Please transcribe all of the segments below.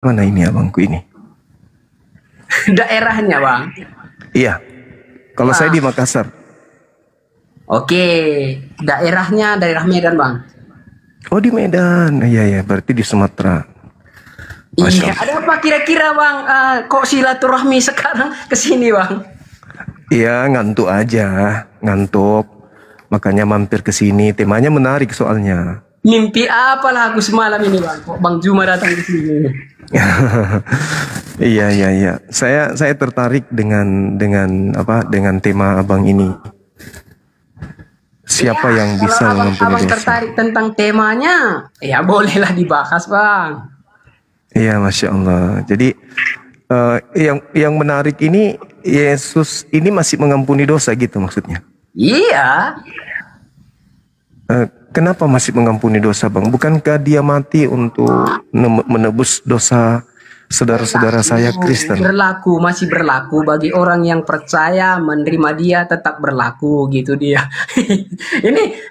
Mana ini abangku ini? Daerahnya, Bang. Iya. Kalau saya di Makassar. Oke, daerahnya daerah Medan, Bang. Oh, di Medan. Iya ya, berarti di Sumatera. Masya Iya, Allah. ada apa kira-kira, Bang? Kok silaturahmi sekarang ke sini, Bang? Iya, ngantuk aja, ngantuk. Makanya mampir ke sini. Temanya menarik soalnya. Mimpi apalah aku semalam ini, Bang? Kok Bang Juma datang ke sini? Iya, iya, iya. Saya tertarik dengan tema abang ini. Siapa yang bisa Kalau mengampuni abang dosa? tertarik tentang temanya, ya bolehlah dibahas, Bang. Iya, Masya Allah. Jadi yang menarik ini, Yesus ini masih mengampuni dosa gitu maksudnya. Iya. Kenapa masih mengampuni dosa, Bang? Bukankah dia mati untuk menebus dosa saudara-saudara saya Kristen? Masih berlaku bagi orang yang percaya menerima dia, tetap berlaku gitu dia. Ini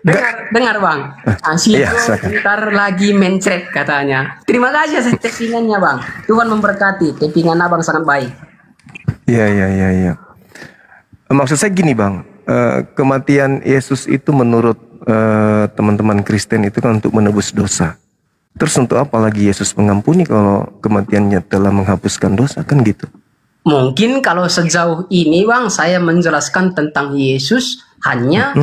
dengar Bang. Iya, Ntar lagi mencret katanya. Terima kasih atas tappingannya, Bang. Tuhan memberkati. Tappingan abang sangat baik. Iya, iya, iya, iya. Maksud saya gini, Bang. Kematian Yesus itu menurut teman-teman Kristen itu kan untuk menebus dosa. Terus untuk apa lagi Yesus mengampuni kalau kematiannya telah menghapuskan dosa, kan gitu? Mungkin kalau sejauh ini, Bang, saya menjelaskan tentang Yesus hanya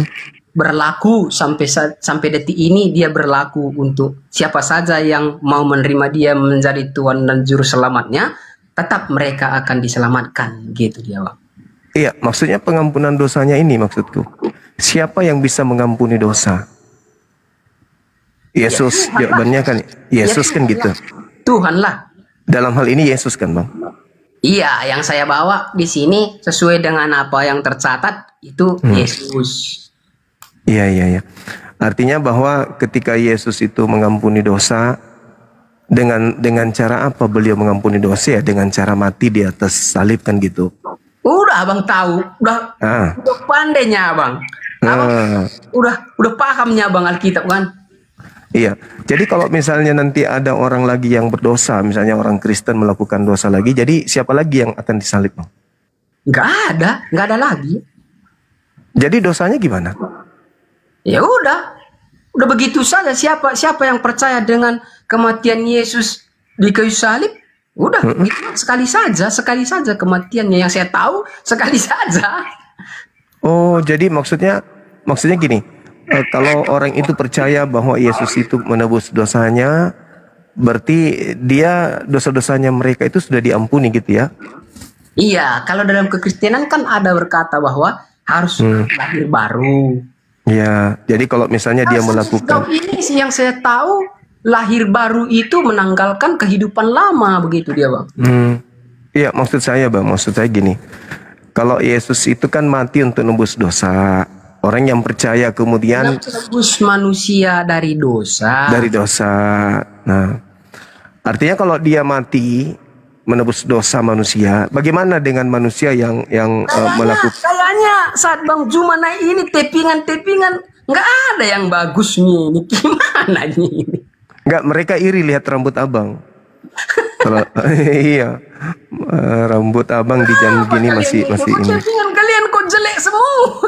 berlaku sampai detik ini. Dia berlaku untuk siapa saja yang mau menerima dia menjadi Tuhan dan Juru Selamatnya, tetap mereka akan diselamatkan, gitu dia, Bang. Iya, maksudnya pengampunan dosanya ini maksudku. Siapa yang bisa mengampuni dosa? Yesus, ya, jawabannya kan Yesus kan gitu. Tuhan lah. Dalam hal ini Yesus kan, Bang? Iya, yang saya bawa di sini sesuai dengan apa yang tercatat itu Yesus. Iya, iya, iya. Artinya bahwa ketika Yesus itu mengampuni dosa, dengan cara apa beliau mengampuni dosa? Ya dengan cara mati di atas salib, kan gitu. Udah abang tahu, udah pandainya abang. Udah pahamnya abang Alkitab kan. Iya, jadi kalau misalnya nanti ada orang lagi yang berdosa, misalnya orang Kristen melakukan dosa lagi, jadi siapa lagi yang akan disalib, Bang? Nggak ada lagi. Jadi dosanya gimana? Ya udah begitu saja. Siapa yang percaya dengan kematian Yesus di kayu salib, udah sekali saja kematiannya. Yang saya tahu sekali saja. Oh, jadi maksudnya gini. Kalau orang itu percaya bahwa Yesus itu menebus dosanya, berarti dia dosa-dosanya mereka itu sudah diampuni gitu ya? Iya, kalau dalam kekristenan kan ada berkata bahwa harus lahir baru. Ya, jadi kalau misalnya dia melakukan ini sih yang saya tahu, lahir baru itu menanggalkan kehidupan lama, begitu dia, Bang. Iya, maksud saya gini. Kalau Yesus itu kan mati untuk nebus dosa. Orang yang percaya kemudian menebus manusia dari dosa. Nah, artinya kalau dia mati menebus dosa manusia, bagaimana dengan manusia yang melakukan? Kayaknya saat Bang Juma naik ini tepingan nggak ada yang bagus nih. Ini gimana nih? Nggak, mereka iri lihat rambut abang. Iya, rambut abang di jam gini masih ini. Tepingan kalian kok jelek semua.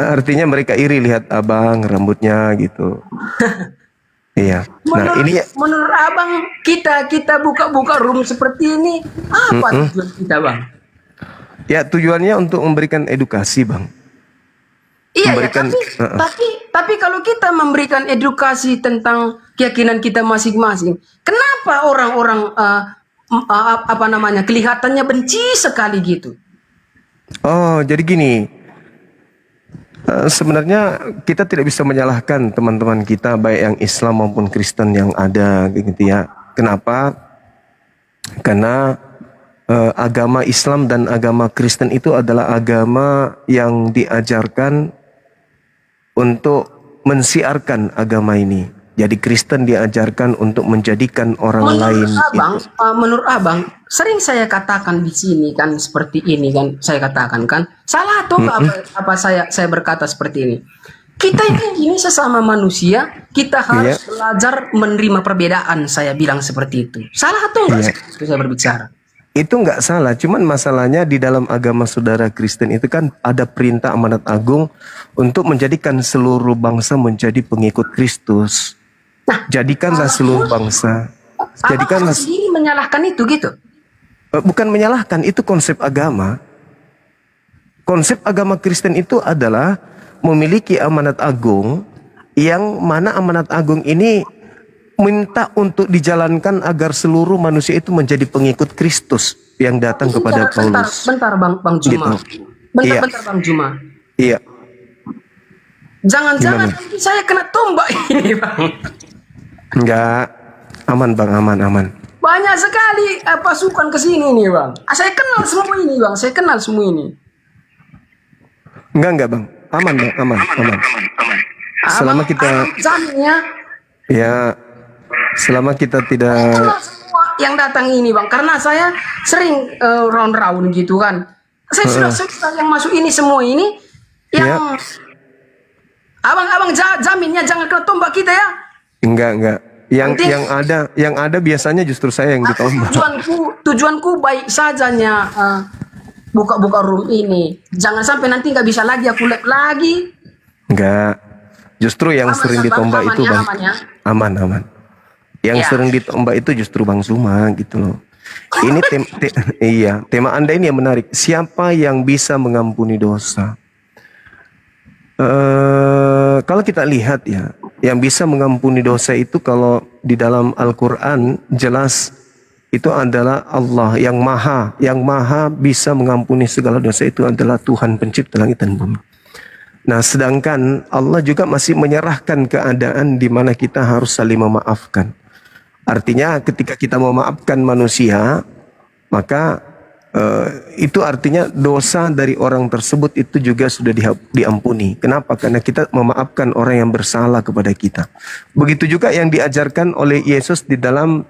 Artinya mereka iri lihat abang rambutnya gitu. Iya. Menurut abang kita buka room seperti ini apa tujuan kita, Bang? Ya tujuannya untuk memberikan edukasi, Bang. Iya, tapi kalau kita memberikan edukasi tentang keyakinan kita masing-masing, kenapa orang-orang kelihatannya benci sekali gitu? Oh, jadi gini. Sebenarnya kita tidak bisa menyalahkan teman-teman kita baik yang Islam maupun Kristen yang ada gitu ya. Kenapa? Karena agama Islam dan agama Kristen itu adalah agama yang diajarkan untuk mensiarkan agama ini. Jadi Kristen diajarkan untuk menjadikan orang lain. Menurut abang, sering saya katakan di sini kan seperti ini kan, saya katakan kan salah atau apa saya berkata seperti ini? Kita ini sesama manusia, kita harus belajar menerima perbedaan. Saya bilang seperti itu. Salah atau enggak? Saya berbicara. Itu nggak salah, cuman masalahnya di dalam agama saudara Kristen itu kan ada perintah amanat agung untuk menjadikan seluruh bangsa menjadi pengikut Kristus. Nah, jadikanlah seluruh bangsa. Jadikanlah sendiri menyalahkan itu gitu. Bukan menyalahkan, itu konsep agama. Konsep agama Kristen itu adalah memiliki amanat agung, yang mana amanat agung ini minta untuk dijalankan agar seluruh manusia itu menjadi pengikut Kristus yang datang kepada Paulus. Bentar Bang Juma. Gitu. Bentar Bang Juma. Iya. Jangan-jangan nanti saya kena tombak ini Bang. Enggak. Aman Bang, aman. Banyak sekali pasukan ke sini nih Bang. Saya kenal semua ini Bang, saya kenal semua ini. Enggak Bang. Aman Bang, aman. Selama kita jaminnya. Ya, selama kita tidak semua yang datang ini Bang, karena saya sering round-round gitu kan. Saya sudah yang masuk ini semua ini yang abang jaminnya jangan kena tombak kita ya. Enggak. Yang ada biasanya justru saya yang ditombak. Tujuanku baik sajanya buka room ini. Jangan sampai nanti nggak bisa lagi aku live lagi. Enggak. Justru yang sering ditombak itu Bang. Aman. Yang sering ditombak itu justru Bang Zuma gitu loh. Ini tema Anda ini yang menarik. Siapa yang bisa mengampuni dosa? Kalau kita lihat ya, yang bisa mengampuni dosa itu kalau di dalam Al-Quran jelas itu adalah Allah yang maha bisa mengampuni segala dosa, itu adalah Tuhan pencipta langit dan bumi. Nah, sedangkan Allah juga masih menyerahkan keadaan di mana kita harus saling memaafkan. Artinya ketika kita memaafkan manusia, maka itu artinya dosa dari orang tersebut itu juga sudah diampuni. Kenapa? Karena kita memaafkan orang yang bersalah kepada kita. Begitu juga yang diajarkan oleh Yesus di dalam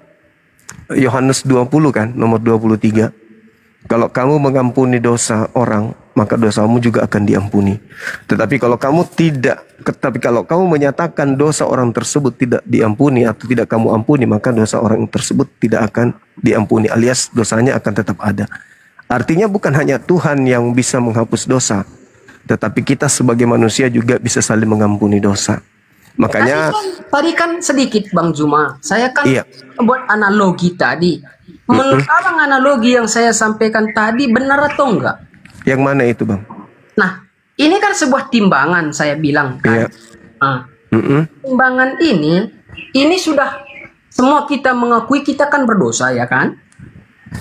Yohanes 20 kan, nomor 23. Kalau kamu mengampuni dosa orang, maka dosamu juga akan diampuni. Tetapi kalau kamu menyatakan dosa orang tersebut tidak diampuni atau tidak kamu ampuni, maka dosa orang tersebut tidak akan diampuni, alias dosanya akan tetap ada. Artinya bukan hanya Tuhan yang bisa menghapus dosa, tetapi kita sebagai manusia juga bisa saling mengampuni dosa. Makanya tadi kan sedikit Bang Zuma, saya kan buat analogi tadi. Menurut abang analogi yang saya sampaikan tadi benar atau enggak? Yang mana itu Bang? Nah, ini kan sebuah timbangan saya bilang kan. Timbangan ini sudah semua kita mengakui kita kan berdosa ya kan?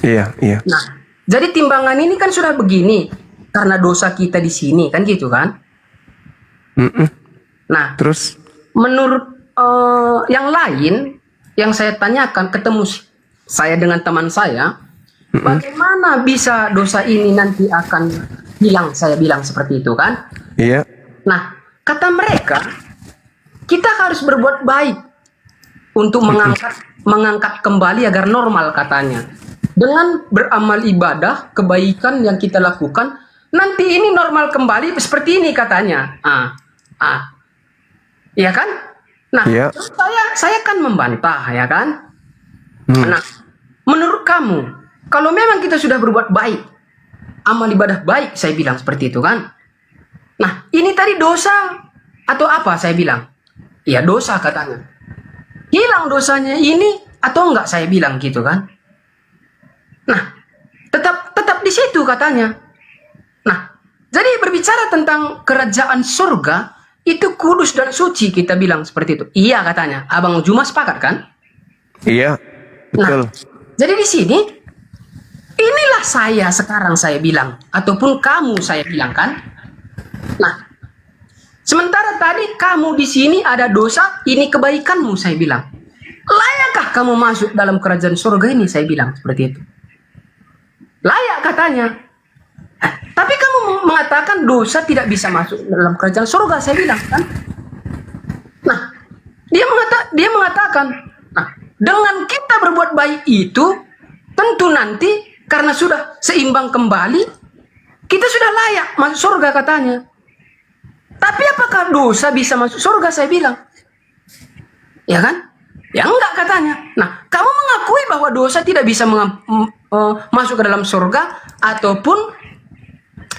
Iya. Nah, jadi timbangan ini kan sudah begini karena dosa kita di sini kan gitu kan? Nah, terus menurut yang lain yang saya tanyakan, ketemu saya dengan teman saya, bagaimana bisa dosa ini nanti akan hilang? Saya bilang seperti itu kan? Iya. Nah, kata mereka, kita harus berbuat baik untuk mengangkat kembali agar normal katanya. Dengan beramal ibadah, kebaikan yang kita lakukan, nanti ini normal kembali seperti ini katanya. Iya kan? Nah, saya kan membantah ya kan? Nah, menurut kamu, kalau memang kita sudah berbuat baik, amal ibadah baik, saya bilang seperti itu kan? Nah, ini tadi dosa atau apa saya bilang? Iya dosa katanya. Hilang dosanya ini atau enggak saya bilang gitu kan? Nah, tetap di situ katanya. Nah, jadi berbicara tentang kerajaan surga itu kudus dan suci, kita bilang seperti itu. Iya katanya. Abang Juma sepakat kan? Iya, betul. Nah, jadi di sini inilah sekarang saya bilang, ataupun kamu saya bilang kan? Nah, sementara tadi kamu di sini ada dosa, ini kebaikanmu saya bilang. Layakkah kamu masuk dalam kerajaan surga ini? Saya bilang seperti itu. Layak katanya. Tapi kamu mengatakan dosa tidak bisa masuk dalam kerajaan surga, saya bilang kan? Nah, dia mengatakan, nah, dengan kita berbuat baik itu, tentu nanti karena sudah seimbang kembali, kita sudah layak masuk surga katanya. Tapi apakah dosa bisa masuk surga? Saya bilang. Ya kan? Ya enggak katanya. Nah, kamu mengakui bahwa dosa tidak bisa masuk ke dalam surga, ataupun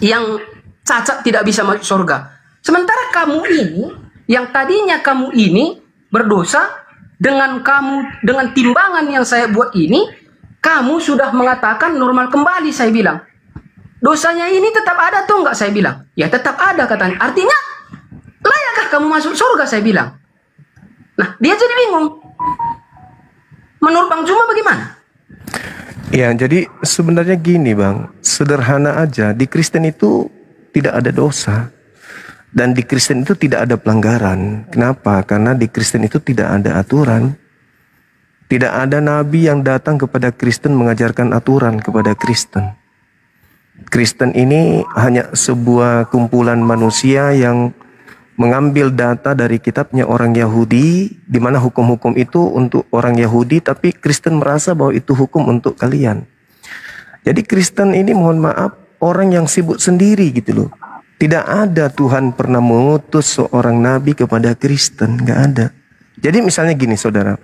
yang cacat tidak bisa masuk surga. Sementara kamu ini, yang tadinya kamu ini berdosa, dengan timbangan yang saya buat ini, kamu sudah mengatakan normal kembali. Saya bilang, dosanya ini tetap ada tuh enggak? Saya bilang, ya tetap ada katanya. Artinya, layakkah kamu masuk surga? Saya bilang. Nah, dia jadi bingung. Menurut Bang Juma bagaimana? Ya, jadi sebenarnya gini Bang, sederhana aja, di Kristen itu tidak ada dosa. Dan di Kristen itu tidak ada pelanggaran. Kenapa? Karena di Kristen itu tidak ada aturan. Tidak ada nabi yang datang kepada Kristen mengajarkan aturan kepada Kristen. Kristen ini hanya sebuah kumpulan manusia yang mengambil data dari kitabnya orang Yahudi, di mana hukum-hukum itu untuk orang Yahudi, tapi Kristen merasa bahwa itu hukum untuk kalian. Jadi Kristen ini mohon maaf, orang yang sibuk sendiri gitu loh. Tidak ada Tuhan pernah mengutus seorang nabi kepada Kristen, nggak ada. Jadi misalnya gini saudara,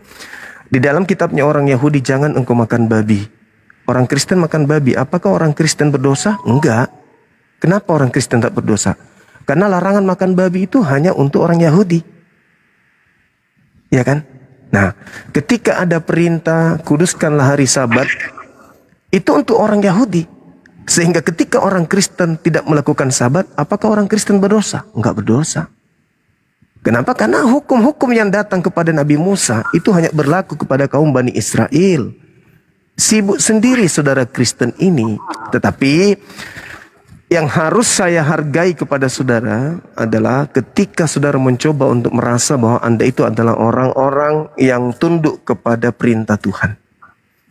di dalam kitabnya orang Yahudi, jangan engkau makan babi. Orang Kristen makan babi, apakah orang Kristen berdosa? Enggak. Kenapa orang Kristen tak berdosa? Karena larangan makan babi itu hanya untuk orang Yahudi. Ya kan? Nah, ketika ada perintah kuduskanlah hari Sabat, itu untuk orang Yahudi. Sehingga ketika orang Kristen tidak melakukan Sabat, apakah orang Kristen berdosa? Enggak berdosa. Kenapa? Karena hukum-hukum yang datang kepada Nabi Musa itu hanya berlaku kepada kaum Bani Israel. Sibuk sendiri saudara Kristen ini. Tetapi yang harus saya hargai kepada saudara adalah ketika saudara mencoba untuk merasa bahwa Anda itu adalah orang-orang yang tunduk kepada perintah Tuhan.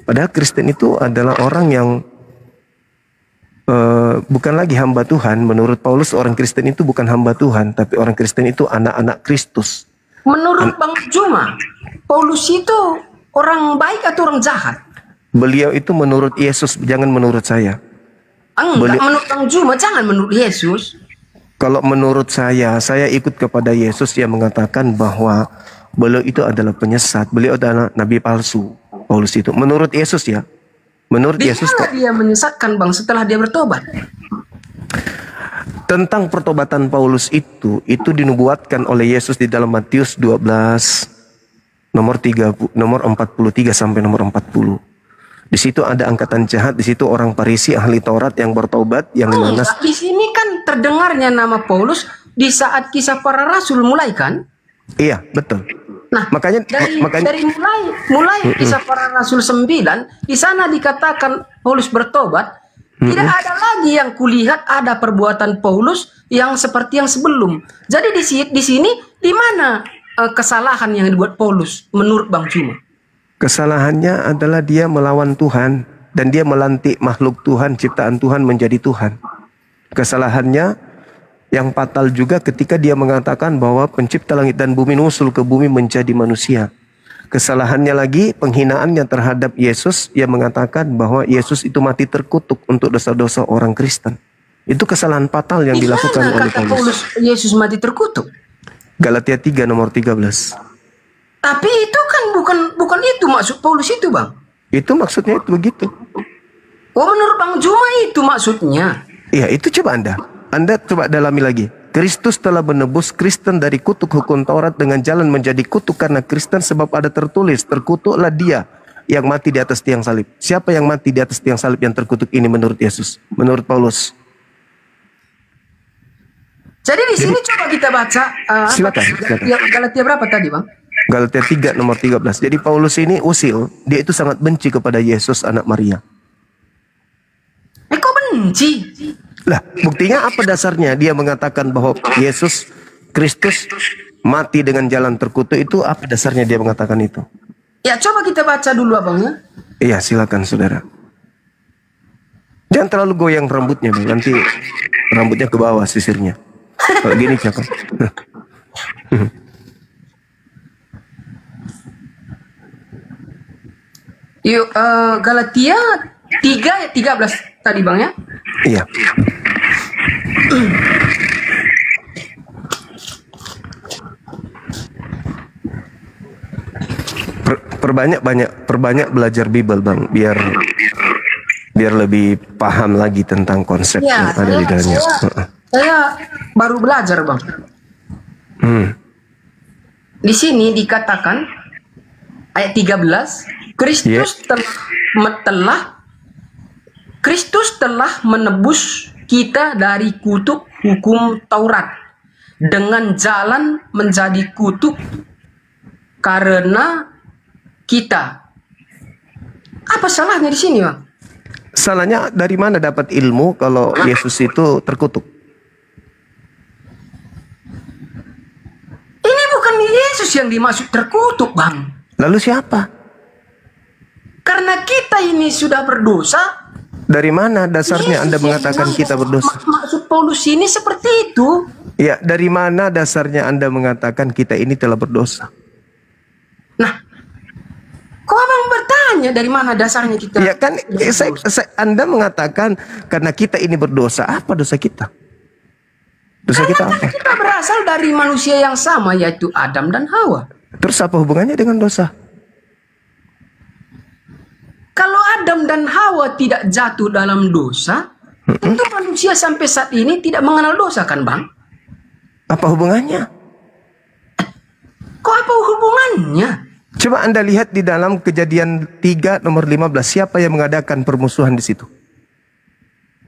Padahal Kristen itu adalah orang yang bukan lagi hamba Tuhan. Menurut Paulus, orang Kristen itu bukan hamba Tuhan, tapi orang Kristen itu anak-anak Kristus. Menurut Bang Juma, Paulus itu orang baik atau orang jahat? Beliau itu menurut Yesus, jangan menurut saya. Enggak, menurut Bang Juma, jangan menurut Yesus. Kalau menurut saya ikut kepada Yesus yang mengatakan bahwa beliau itu adalah penyesat, beliau adalah nabi palsu. Paulus itu menurut Yesus ya. Menurut Yesus dia menyesatkan Bang setelah dia bertobat. Tentang pertobatan Paulus itu dinubuatkan oleh Yesus di dalam Matius 12 nomor 43 sampai nomor 40. Di situ ada angkatan jahat, di situ orang Farisi ahli Taurat yang bertobat, yang nanas. Di sini kan terdengarnya nama Paulus di saat kisah para rasul mulai kan? Iya, betul. Nah, makanya dari mulai kisah para rasul 9, di sana dikatakan Paulus bertobat. Tidak ada lagi yang kulihat ada perbuatan Paulus yang seperti yang sebelum. Jadi di sini di mana kesalahan yang dibuat Paulus menurut Bang Juma? Kesalahannya adalah dia melawan Tuhan dan dia melantik makhluk Tuhan, ciptaan Tuhan menjadi Tuhan. Kesalahannya yang fatal juga ketika dia mengatakan bahwa pencipta langit dan bumi nusul ke bumi menjadi manusia. Kesalahannya lagi penghinaannya terhadap Yesus, yang mengatakan bahwa Yesus itu mati terkutuk untuk dosa-dosa orang Kristen. Itu kesalahan fatal yang dilakukan oleh Paulus. Yesus mati terkutuk. Galatia 3 nomor 13. Tapi itu kan bukan itu maksud Paulus itu, Bang. Itu maksudnya itu begitu. Oh, menurut Bang Juma itu maksudnya. Iya, itu coba Anda coba dalami lagi. Kristus telah menebus Kristen dari kutuk hukum Taurat dengan jalan menjadi kutuk karena Kristen, sebab ada tertulis, terkutuklah dia yang mati di atas tiang salib. Siapa yang mati di atas tiang salib yang terkutuk ini menurut Yesus? Menurut Paulus. Jadi di sini coba kita baca. Silakan. Galatia berapa tadi, Bang? Galatia 3 nomor 13. Jadi Paulus ini usil, dia itu sangat benci kepada Yesus anak Maria. Kok benci? Lah, buktinya apa dasarnya dia mengatakan bahwa Yesus Kristus mati dengan jalan terkutuk? Itu apa dasarnya dia mengatakan itu? Ya, coba kita baca dulu, Abang ya. Iya, silakan saudara. Jangan terlalu goyang rambutnya, Bang. Nanti rambutnya ke bawah sisirnya. Kalau gini cakap. Yuk, Galatia 3 13 tadi, Bang ya? Iya. perbanyak belajar Bible Bang, biar lebih paham lagi tentang konsep Ya, yang ada di dalamnya. saya baru belajar Bang. Di sini dikatakan ayat 13, Kristus telah menebus kita dari kutuk hukum Taurat dengan jalan menjadi kutuk karena kita. Apa salahnya di sini, Bang? Salahnya dari mana dapat ilmu kalau Yesus itu terkutuk? Ini bukan Yesus yang dimaksud terkutuk, Bang. Lalu siapa? Karena kita ini sudah berdosa. Dari mana dasarnya Anda mengatakan kita berdosa? Maksud Paulus ini seperti itu. Ya, dari mana dasarnya Anda mengatakan kita ini telah berdosa? Nah, kok Abang bertanya dari mana dasarnya kita? Ya kan, Anda mengatakan karena kita ini berdosa. Apa dosa kita? Dosa kita apa? Kita berasal dari manusia yang sama, yaitu Adam dan Hawa. Terus apa hubungannya dengan dosa? Kalau Adam dan Hawa tidak jatuh dalam dosa, tentu manusia sampai saat ini tidak mengenal dosa, kan Bang? Apa hubungannya? Kok apa hubungannya? Coba Anda lihat di dalam Kejadian 3 nomor 15. Siapa yang mengadakan permusuhan di situ?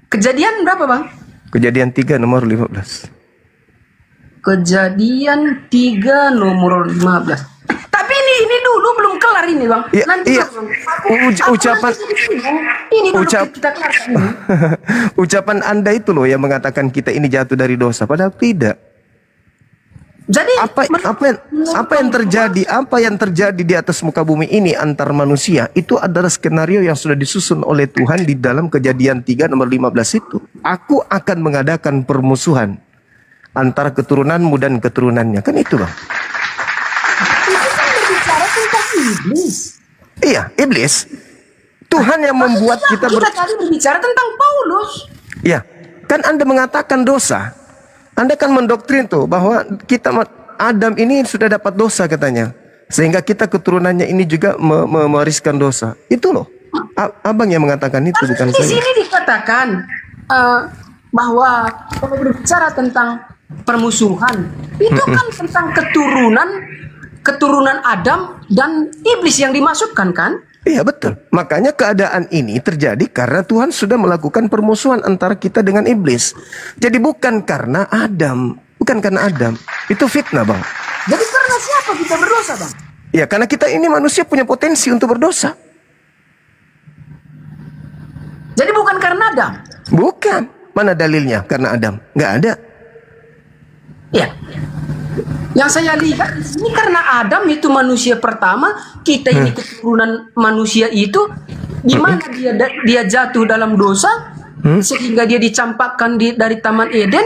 Kejadian berapa, Bang? Kejadian 3 nomor 15. Kejadian 3 nomor 15. Tapi ini dulu belum kelar ini, Bang. Ya, Nanti iya. ini dulu kita kelar. Ucapan Anda itu loh yang mengatakan kita ini jatuh dari dosa, padahal tidak. Jadi Apa yang terjadi di atas muka bumi ini antar manusia itu adalah skenario yang sudah disusun oleh Tuhan di dalam Kejadian 3 nomor 15 itu. Aku akan mengadakan permusuhan antara keturunanmu dan keturunannya. Kan itu, Bang. Itu kan berbicara tentang iblis. Iya, iblis. Tuhan yang membuat kita tadi berbicara tentang Paulus. Ya, kan Anda mengatakan dosa. Anda kan mendoktrin tuh bahwa kita Adam ini sudah dapat dosa katanya. Sehingga kita keturunannya ini juga mewariskan dosa. Itu loh. Abang yang mengatakan itu, bukan Di saya. sini dikatakan bahwa kalau berbicara tentang permusuhan, itu kan tentang keturunan Adam dan iblis yang dimaksudkan, kan? Iya, betul. Makanya keadaan ini terjadi karena Tuhan sudah melakukan permusuhan antara kita dengan iblis. Jadi bukan karena Adam. Bukan karena Adam. Itu fitnah, Bang. Jadi karena siapa kita berdosa, Bang? Ya, karena kita ini manusia punya potensi untuk berdosa. Jadi bukan karena Adam? Bukan. Mana dalilnya karena Adam? Nggak ada. Ya. Yang saya lihat ini karena Adam itu manusia pertama, kita ini keturunan manusia itu, di mana dia jatuh dalam dosa, sehingga dia dicampakkan dari Taman Eden,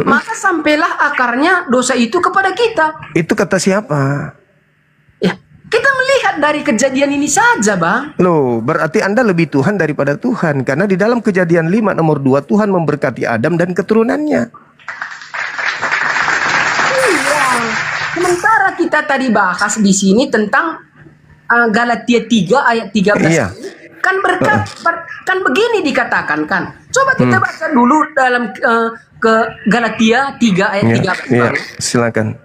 maka sampailah akarnya dosa itu kepada kita. Itu kata siapa? Ya, kita melihat dari kejadian ini saja, Bang. Loh, berarti Anda lebih Tuhan daripada Tuhan. Karena di dalam Kejadian 5 nomor 2, Tuhan memberkati Adam dan keturunannya. Sementara kita tadi bahas di sini tentang Galatia 3 ayat 13. Iya. Kan begini dikatakan kan. Coba kita baca dulu dalam ke Galatia 3 ayat 13. Iya, silakan.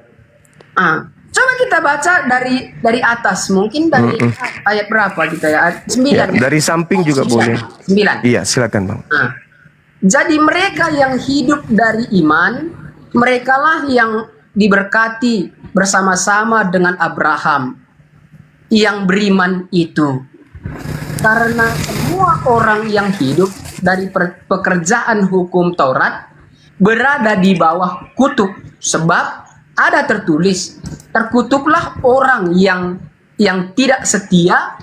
Coba kita baca dari atas, mungkin dari ayat berapa kita ya? 9. Ya, dari samping juga 9. boleh. 9. Iya, silakan, Bang. Jadi mereka yang hidup dari iman, merekalah yang diberkati bersama-sama dengan Abraham yang beriman itu. Karena semua orang yang hidup dari pekerjaan hukum Taurat berada di bawah kutuk, sebab ada tertulis, terkutuklah orang yang tidak setia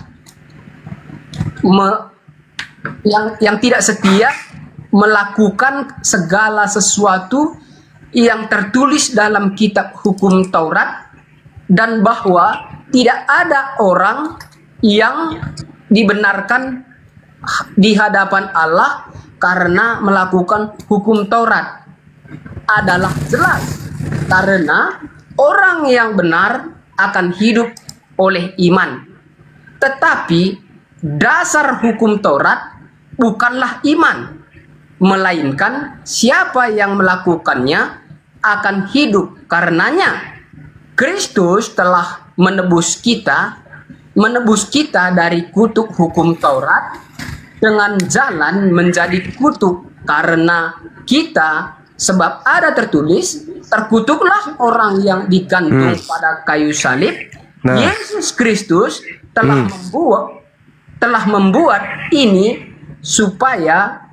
yang tidak setia melakukan segala sesuatu yang tertulis dalam kitab hukum Taurat, dan bahwa tidak ada orang yang dibenarkan di hadapan Allah karena melakukan hukum Taurat. Adalah jelas karena orang yang benar akan hidup oleh iman. Tetapi dasar hukum Taurat bukanlah iman, melainkan siapa yang melakukannya akan hidup karenanya. Kristus telah menebus kita dari kutuk hukum Taurat dengan jalan menjadi kutuk karena kita, sebab ada tertulis, terkutuklah orang yang digantung pada kayu salib. Yesus Kristus telah membuat ini supaya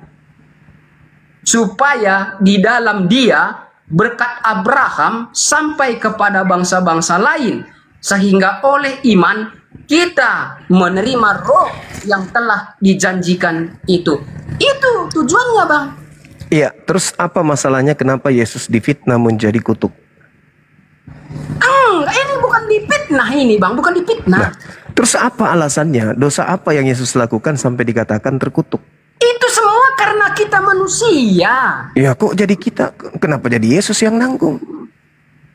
di dalam Dia berkat Abraham sampai kepada bangsa-bangsa lain, sehingga oleh iman kita menerima roh yang telah dijanjikan itu. Itu tujuannya, Bang. Iya, terus apa masalahnya kenapa Yesus difitnah menjadi kutuk? Ini bukan difitnah ini, Bang, bukan difitnah. Nah, terus apa alasannya? Dosa apa yang Yesus lakukan sampai dikatakan terkutuk? Itu semua karena kita manusia. Ya kok jadi kita? Kenapa jadi Yesus yang nanggung?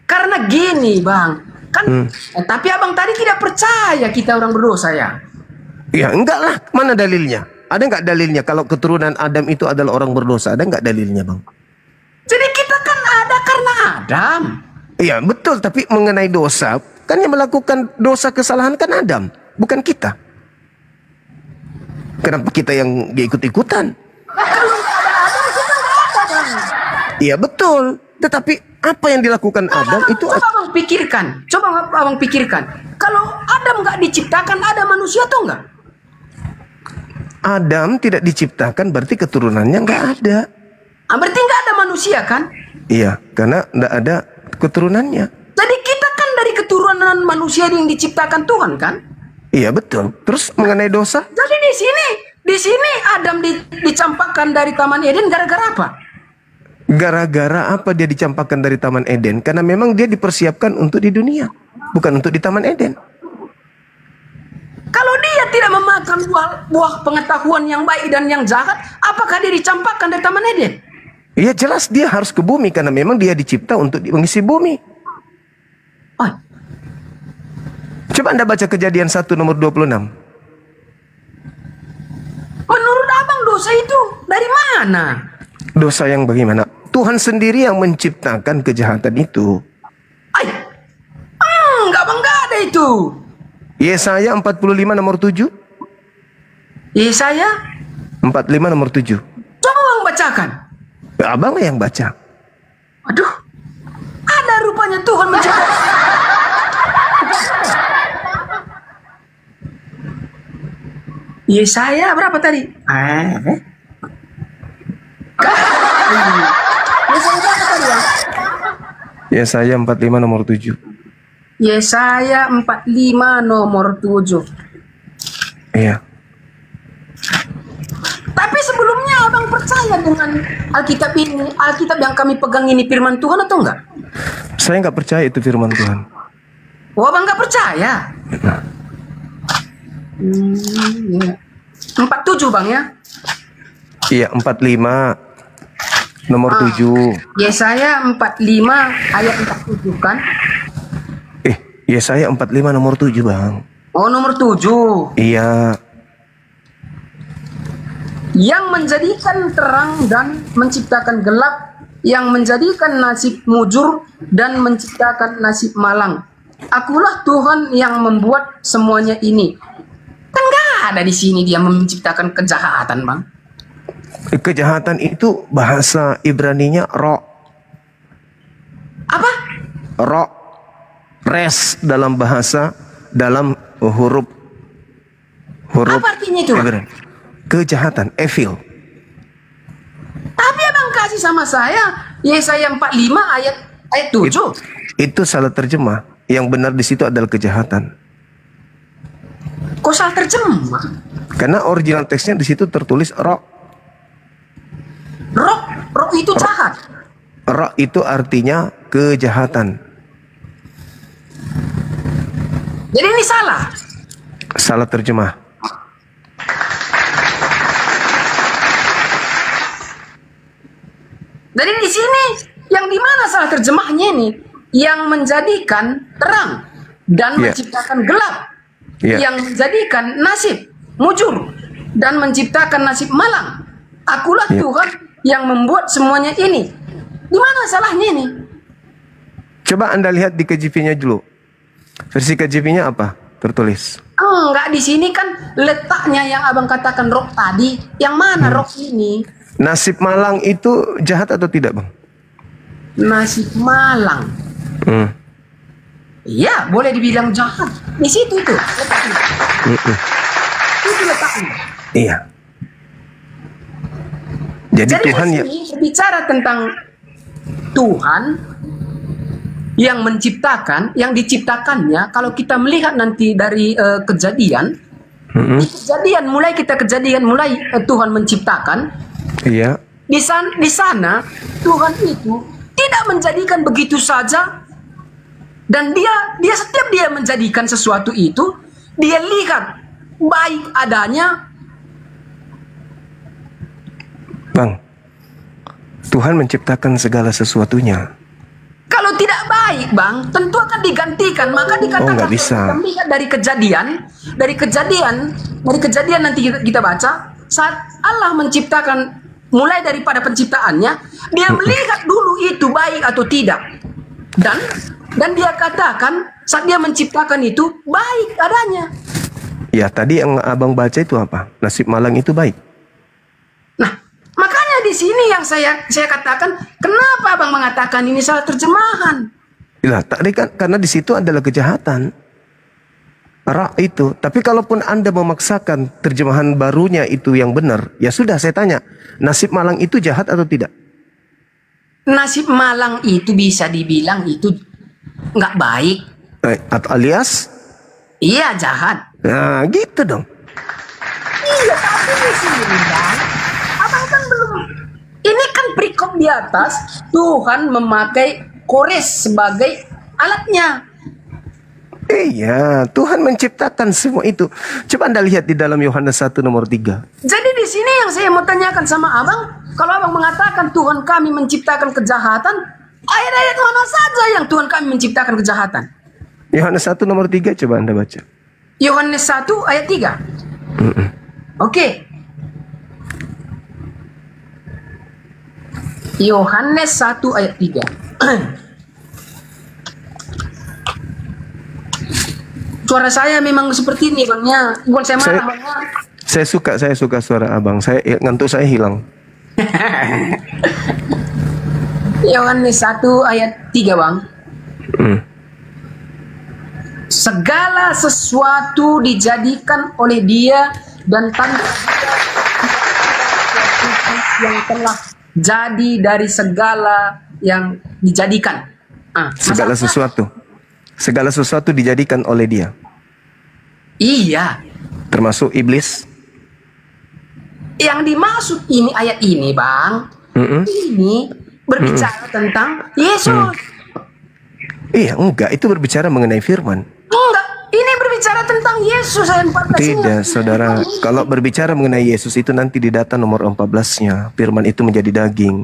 Karena gini, Bang. Tapi Abang tadi tidak percaya kita orang berdosa ya? Ya enggak lah, mana dalilnya? Ada nggak dalilnya kalau keturunan Adam itu adalah orang berdosa? Ada nggak dalilnya, Bang? Jadi kita kan ada karena Adam. Iya betul, tapi mengenai dosa, kan yang melakukan dosa kesalahan kan Adam, bukan kita. Kenapa kita yang ikut-ikutan? Iya betul, tetapi apa yang dilakukan Adam itu... Coba Abang pikirkan. Kalau Adam nggak diciptakan, ada manusia atau enggak? Adam tidak diciptakan berarti keturunannya nggak ada. Berarti nggak ada manusia kan? Iya, karena nggak ada keturunannya. Jadi kita kan dari keturunan manusia yang diciptakan Tuhan kan? Iya betul. Terus mengenai dosa? Jadi di sini Adam dicampakkan dari Taman Eden gara-gara apa? Gara-gara apa dia dicampakkan dari Taman Eden? Karena memang dia dipersiapkan untuk di dunia, bukan untuk di Taman Eden. Kalau dia tidak memakan buah pengetahuan yang baik dan yang jahat, apakah dia dicampakkan dari Taman Eden? Iya jelas dia harus ke bumi karena memang dia dicipta untuk mengisi bumi. Oh. Coba Anda baca Kejadian 1 nomor 26. Menurut Abang dosa itu dari mana? Dosa yang bagaimana? Tuhan sendiri yang menciptakan kejahatan itu. Enggak ada itu. Yesaya 45 nomor 7. Yesaya 45 nomor 7. Coba Abang bacakan. Abang yang baca. Aduh, ada rupanya Tuhan menciptakan. Yesaya berapa tadi? Yesaya 45 nomor 7. Yesaya 45 nomor 7. Iya. Tapi sebelumnya Abang percaya dengan Alkitab ini, Alkitab yang kami pegang ini firman Tuhan atau enggak? Saya nggak percaya itu firman Tuhan. Oh, Abang nggak percaya? Nah. 47 Bang ya? Iya 45 nomor 7. Yesaya 45 ayat 47 kan? Yesaya 45 nomor 7 Bang. Oh nomor 7. Iya. Yang menjadikan terang dan menciptakan gelap, yang menjadikan nasib mujur dan menciptakan nasib malang. Akulah Tuhan yang membuat semuanya ini. Kan nggak ada di sini dia menciptakan kejahatan, Bang. Kejahatan itu bahasa Ibraninya ro. Apa? Ro. Res dalam bahasa, dalam huruf. Apa artinya itu? Ibrani. Kejahatan, evil. Tapi Abang kasih sama saya Yesaya 45 ayat 7. Itu salah terjemah. Yang benar di situ adalah kejahatan. Kok salah terjemah? Karena original teksnya di situ tertulis ro. Roh itu jahat. Ro itu artinya kejahatan. Jadi ini salah. Salah terjemah. Jadi di sini yang di mana salah terjemahnya ini? Yang menjadikan terang dan menciptakan gelap. yang menjadikan nasib mujur dan menciptakan nasib malang. Akulah Tuhan yang membuat semuanya ini. Di mana salahnya ini? Coba Anda lihat di KJP-nya dulu. Versi KJP-nya apa? Tertulis. Enggak, di sini kan letaknya yang abang katakan roh tadi. Yang mana roh ini? Nasib malang itu jahat atau tidak, Bang? Nasib malang. Iya, boleh dibilang jahat. Di situ itu letaknya. Itu letaknya. Iya. Jadi Tuhan di sini berbicara tentang Tuhan yang menciptakan, yang diciptakannya. Kalau kita melihat nanti dari kejadian, di kejadian mulai Tuhan menciptakan. Iya. Di sana Tuhan itu tidak menjadikan begitu saja, dan dia setiap dia menjadikan sesuatu itu, dia lihat baik adanya. Bang, Tuhan menciptakan segala sesuatunya. Kalau tidak baik, Bang, tentu akan digantikan. Maka dikatakan nggak bisa. kita lihat dari kejadian nanti kita baca, saat Allah menciptakan, mulai daripada penciptaannya, dia melihat dulu itu baik atau tidak. Dan dia katakan saat dia menciptakan itu baik adanya. Ya, tadi yang Abang baca itu apa? Nasib malang itu baik. Nah, makanya di sini yang saya katakan, kenapa Abang mengatakan ini salah terjemahan? Lah, tadi kan karena di situ adalah kejahatan. Ra itu. Tapi kalaupun Anda memaksakan terjemahan barunya itu yang benar, ya sudah, saya tanya, nasib malang itu jahat atau tidak? Nasib malang itu bisa dibilang itu nggak baik. Atau alias? Iya, jahat. Nah, gitu dong. Iya, tapi di sini, Bang, Abang kan belum. Ini kan perikop di atas, Tuhan memakai Kores sebagai alatnya. Iya, Tuhan menciptakan semua itu. Coba Anda lihat di dalam Yohanes 1 nomor 3. Jadi di sini yang saya mau tanyakan sama Abang, kalau Abang mengatakan Tuhan kami menciptakan kejahatan, ayat-ayat mana saja yang Tuhan kami menciptakan kejahatan? Yohanes 1 nomor 3, coba Anda baca. Yohanes 1 ayat 3. Oke. Yohanes 1 ayat 3. Suara saya memang seperti ini, Bangnya. Bukan saya marah, Bangnya. Saya suka suara Abang. Ngantuk saya hilang. Yohanes 1 ayat 3, Bang. Segala sesuatu dijadikan oleh Dia, dan tanpa yang telah jadi dari segala yang dijadikan. Segala sesuatu dijadikan oleh Dia. Iya. Termasuk iblis. Yang dimaksud ini ayat ini, Bang. Ini berbicara tentang Yesus. Iya, enggak, itu berbicara mengenai firman. Enggak, ini berbicara tentang Yesus ayat 14. Tidak, saudara. Kalau berbicara mengenai Yesus itu nanti di data nomor 14-nya, firman itu menjadi daging.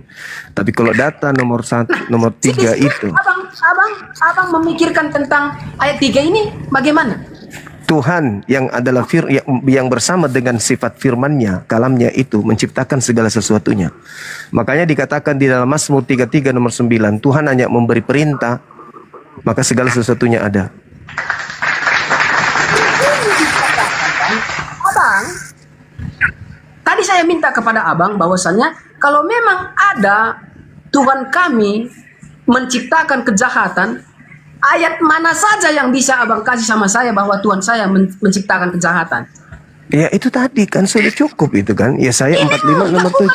Tapi kalau data nomor 1, nomor 3 itu. Abang memikirkan tentang ayat 3 ini bagaimana? Tuhan yang adalah yang bersama dengan sifat firman-Nya, kalamnya itu menciptakan segala sesuatunya. Makanya dikatakan di dalam Mazmur 33 nomor 9, Tuhan hanya memberi perintah, maka segala sesuatunya ada. Abang, tadi saya minta kepada Abang bahwasannya kalau memang ada Tuhan kami menciptakan kejahatan, ayat mana saja yang bisa Abang kasih sama saya bahwa Tuhan saya menciptakan kejahatan? Ya itu tadi kan sudah cukup itu kan. Ya saya 45 nomor 7.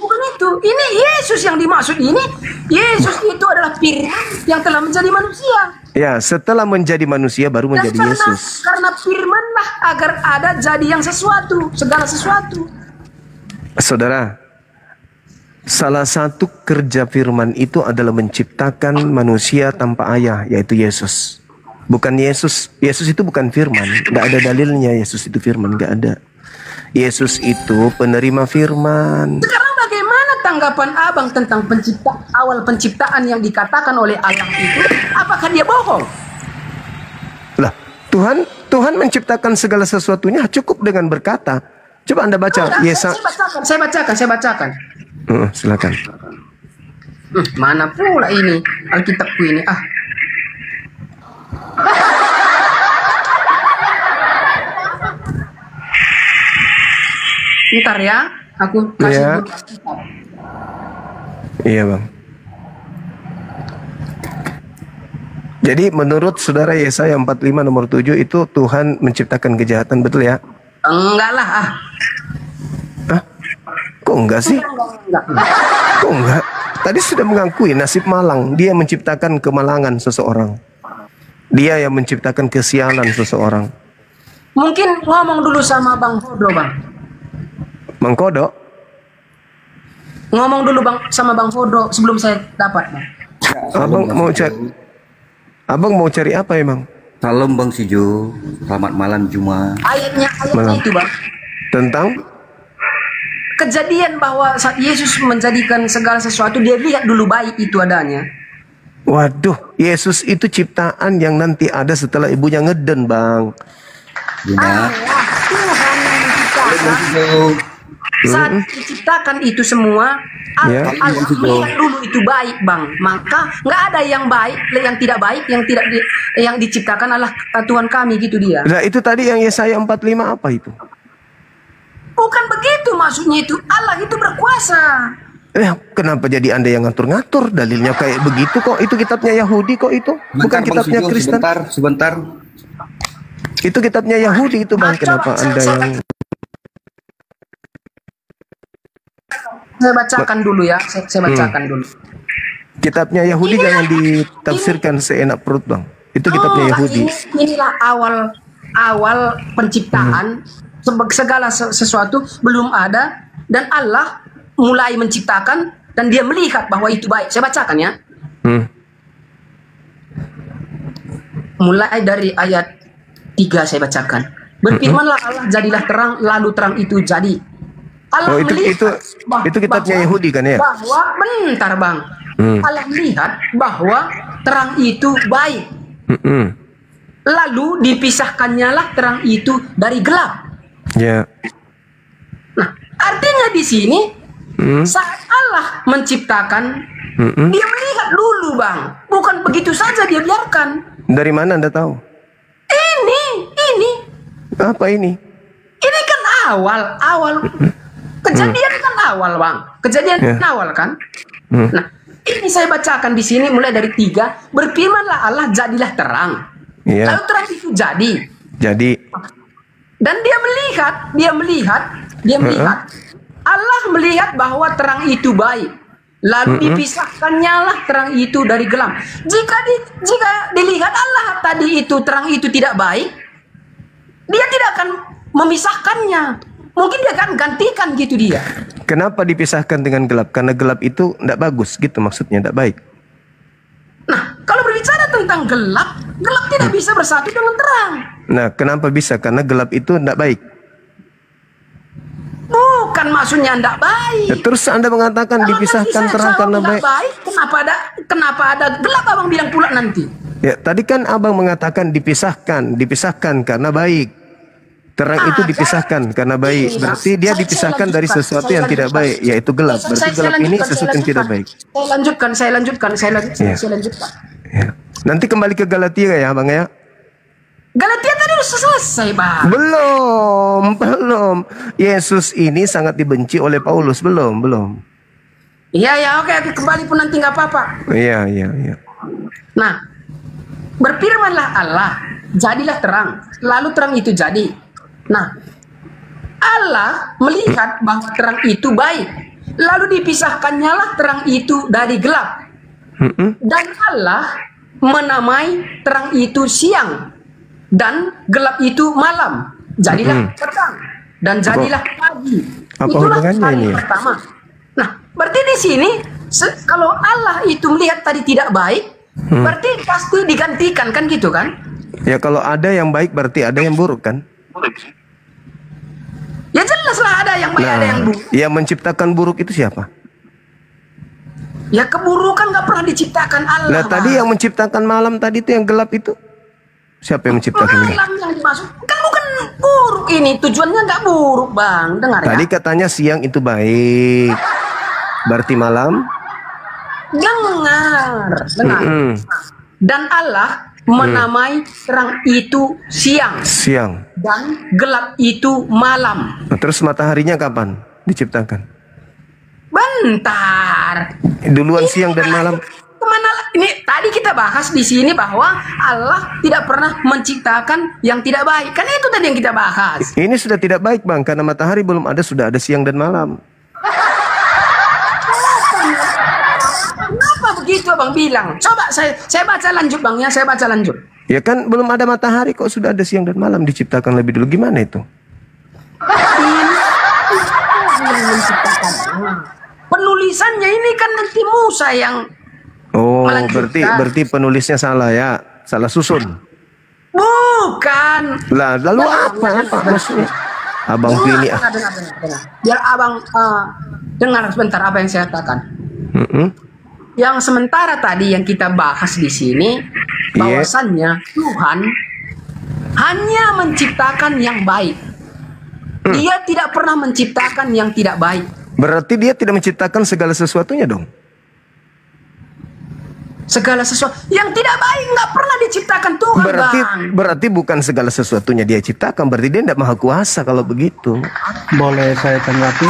Bukan itu. Ini Yesus yang dimaksud ini. Yesus itu adalah firman yang telah menjadi manusia. Ya, setelah menjadi manusia baru menjadi Yesus. Karena firmanlah agar ada jadi yang sesuatu, segala sesuatu. Saudara, salah satu kerja firman itu adalah menciptakan manusia tanpa ayah, yaitu Yesus. Bukan Yesus itu bukan firman. Nggak ada dalilnya Yesus itu firman, nggak ada. Yesus itu penerima firman. Sekarang bagaimana tanggapan Abang tentang awal penciptaan yang dikatakan oleh Allah itu? Apakah dia bohong? Lah, Tuhan menciptakan segala sesuatunya cukup dengan berkata. Coba Anda baca. Saya bacakan. Silakan. Mana pula ini Alkitabku ini? Ntar ya, aku kasih Ya. dulu Alkitab. Iya bang. Jadi menurut saudara Yesaya 45 nomor 7 itu Tuhan menciptakan kejahatan, betul ya? Enggak lah, Kok enggak sih? Enggak. Kok enggak? Tadi sudah mengakui nasib malang. Dia menciptakan kemalangan seseorang. Dia yang menciptakan kesialan seseorang. Mungkin ngomong dulu sama Bang Fodo, Bang. Bang Kodok, Ngomong dulu sama Bang Fodo sebelum saya dapat, Bang. Abang mau cari apa emang? Salam Bang Sijo, selamat malam Juma. Ayatnya Malam. itu, Bang. Tentang Kejadian bahwa saat Yesus menjadikan segala sesuatu, dia lihat dulu baik itu adanya. waduh, Yesus itu ciptaan yang nanti ada setelah ibunya ngeden, Bang. Juma. Tuhan yang menciptakan. Bang Sijo. Saat diciptakan itu semua, Ya. Allah melihat dulu itu baik, Bang. Maka nggak ada yang baik, yang tidak baik, yang diciptakan Allah Tuhan kami, gitu dia. Nah itu tadi yang Yesaya 45 apa itu? Bukan begitu maksudnya itu. Allah itu berkuasa. Kenapa jadi Anda yang ngatur-ngatur? Dalilnya kayak begitu kok. Itu kitabnya Yahudi kok itu. Bukan Bentar, Bang kitabnya Sijo, Kristen. sebentar. Itu kitabnya Yahudi itu, Bang. Kenapa Anda yang... Saya bacakan dulu ya. Saya bacakan dulu. Kitabnya Yahudi jangan ditafsirkan seenak perut, Bang. Itu kitabnya Yahudi. Inilah awal penciptaan. Segala sesuatu belum ada. Dan Allah mulai menciptakan. Dan dia melihat bahwa itu baik. Saya bacakan ya. Mulai dari ayat 3 saya bacakan. Berfirmanlah Allah, jadilah terang, lalu terang itu jadi. Allah itu kitabnya Yahudi kan ya? Bentar, Bang. Allah melihat bahwa terang itu baik. Lalu dipisahkannya lah terang itu dari gelap. Ya. Nah, artinya di sini saat Allah menciptakan, dia melihat dulu, Bang. Bukan begitu saja dia biarkan. Dari mana Anda tahu? Ini. Apa ini? Ini kan awal. Kejadian kan awal, Bang. Kejadian kan awal kan? Nah, ini saya bacakan di sini mulai dari 3. Berfirmanlah Allah, jadilah terang. Ya. Lalu terang itu jadi. Dan dia melihat. Allah melihat bahwa terang itu baik. Lalu dipisahkannya lah terang itu dari gelap. Jika dilihat Allah tadi itu terang itu tidak baik, dia tidak akan memisahkannya. Mungkin dia akan gantikan gitu dia. Kenapa dipisahkan dengan gelap? Karena gelap itu tidak bagus gitu maksudnya, tidak baik. Nah, kalau berbicara tentang gelap tidak bisa bersatu dengan terang. Nah, kenapa bisa? Karena gelap itu tidak baik. Bukan maksudnya tidak baik. Ya, terus Anda mengatakan Kalau dipisahkan nanti terang karena baik. Kenapa ada gelap, Abang bilang pula nanti? Ya, tadi kan Abang mengatakan dipisahkan karena baik. Terang itu dipisahkan karena baik. Berarti dia dipisahkan dari sesuatu yang tidak baik, yaitu gelap. Berarti gelap ini sesuatu yang tidak baik. Saya lanjutkan. Ya. Nanti kembali ke Galatia ya, Bang ya. Galatia tadi sudah selesai, Bang. Belum. Yesus ini sangat dibenci oleh Paulus, belum. Iya, oke, kembali pun nanti nggak apa-apa. Iya. Nah, berfirmanlah Allah, jadilah terang, lalu terang itu jadi. Nah, Allah melihat bahwa terang itu baik, lalu dipisahkannya lah terang itu dari gelap. Dan Allah menamai terang itu siang, dan gelap itu malam. Jadilah petang, dan jadilah pagi. Apa Itulah hubungannya hari ini ya? pertama. Nah, berarti di sini kalau Allah itu melihat tadi tidak baik, berarti pasti digantikan kan gitu kan? Ya kalau ada yang baik berarti ada yang buruk kan? Ya jelaslah ada yang baik, ada yang buruk. Yang menciptakan buruk itu siapa? Ya keburukan nggak pernah diciptakan Allah. Nah tadi yang menciptakan malam tadi itu yang gelap itu? Siapa yang menciptakan ini? Malam yang dimaksud kan bukan buruk ini, tujuannya nggak buruk bang. Dengar Tadi ya. katanya siang itu baik. Berarti malam? Dengar. Mm-mm. Dan Allah menamai terang itu siang Siang. dan gelap itu malam. Nah, terus mataharinya kapan diciptakan? Bentar. Duluan siang dan malam. Kemana? Ini tadi kita bahas di sini bahwa Allah tidak pernah menciptakan yang tidak baik. Kan itu tadi yang kita bahas. Ini sudah tidak baik bang, karena matahari belum ada, sudah ada siang dan malam. Kenapa begitu abang bilang? Coba saya baca lanjut bang ya, saya baca lanjut. Ya kan belum ada matahari kok sudah ada siang dan malam diciptakan lebih dulu. Gimana itu? Ini yang menciptakan. Penulisannya ini kan nanti Musa yang Oh, melanjutkan. berarti penulisnya salah ya, salah susun. Bukan. Lah, lalu apa maksudnya? Abang pilih ah. Dengar. Biar abang dengar sebentar apa yang saya katakan. Mm-mm. Yang sementara tadi yang kita bahas di sini, bahwasannya Tuhan hanya menciptakan yang baik. Dia tidak pernah menciptakan yang tidak baik. Berarti dia tidak menciptakan segala sesuatunya dong. Segala sesuatu yang tidak baik nggak pernah diciptakan Tuhan, bang. Berarti bukan segala sesuatunya dia ciptakan. Berarti dia tidak maha kuasa kalau begitu. Boleh saya tanggapi?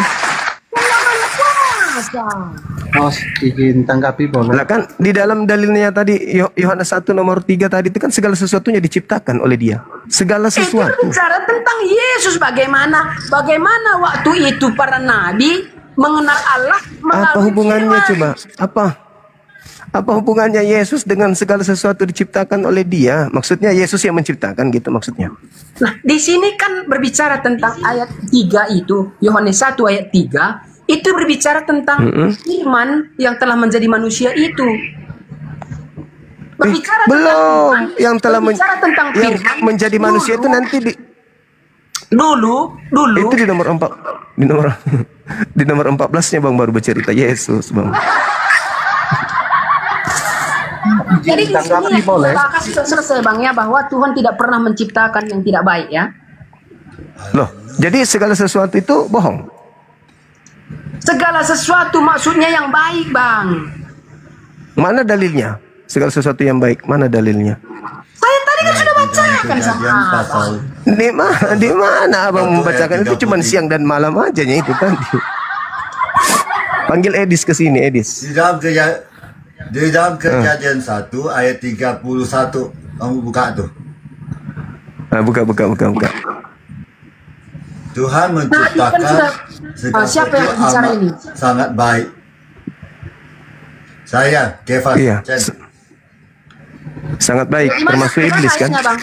Mas, izin tanggapi boleh? Lah kan di dalam dalilnya tadi Yohanes 1 nomor 3 tadi itu kan segala sesuatunya diciptakan oleh dia. Segala Itu sesuatu. berbicara tentang Yesus, bagaimana waktu itu para nabi mengenal Allah melalui Apa hubungannya firman. coba? Apa hubungannya Yesus dengan segala sesuatu diciptakan oleh dia? Maksudnya Yesus yang menciptakan gitu maksudnya. Nah, di sini kan berbicara tentang ayat 3 itu, Yohanes 1 ayat 3, itu berbicara tentang firman yang telah menjadi manusia itu. Berbicara Belum, tentang yang telah berbicara tentang yang firman menjadi manusia itu nanti dulu itu di nomor 4 di nomor 14-nya Bang baru bercerita Yesus, Bang. Jadi di sini Tanggapi yang boleh? kita bahas sudah selesai bang ya, bahwa Tuhan tidak pernah menciptakan yang tidak baik ya. Loh, jadi segala sesuatu itu bohong. Segala sesuatu maksudnya yang baik bang. Mana dalilnya? Segala sesuatu yang baik, mana dalilnya? Saya tadi kan sudah bacakan sama abang. Di mana Abang membacakan itu cuma siang dan malam aja nya itu tadi. Panggil Edis ke sini, Edis. Di dalam Kejadian 1 ayat 31 kamu buka tuh. Nah, buka. Tuhan Nah, menciptakan kan sudah- segala siapa yang sesuatu bicara amat ini? sangat baik. Saya Kefas Iya. Chen. Sangat baik, Gimana? termasuk Gimana iblis kan? ayatnya, bang?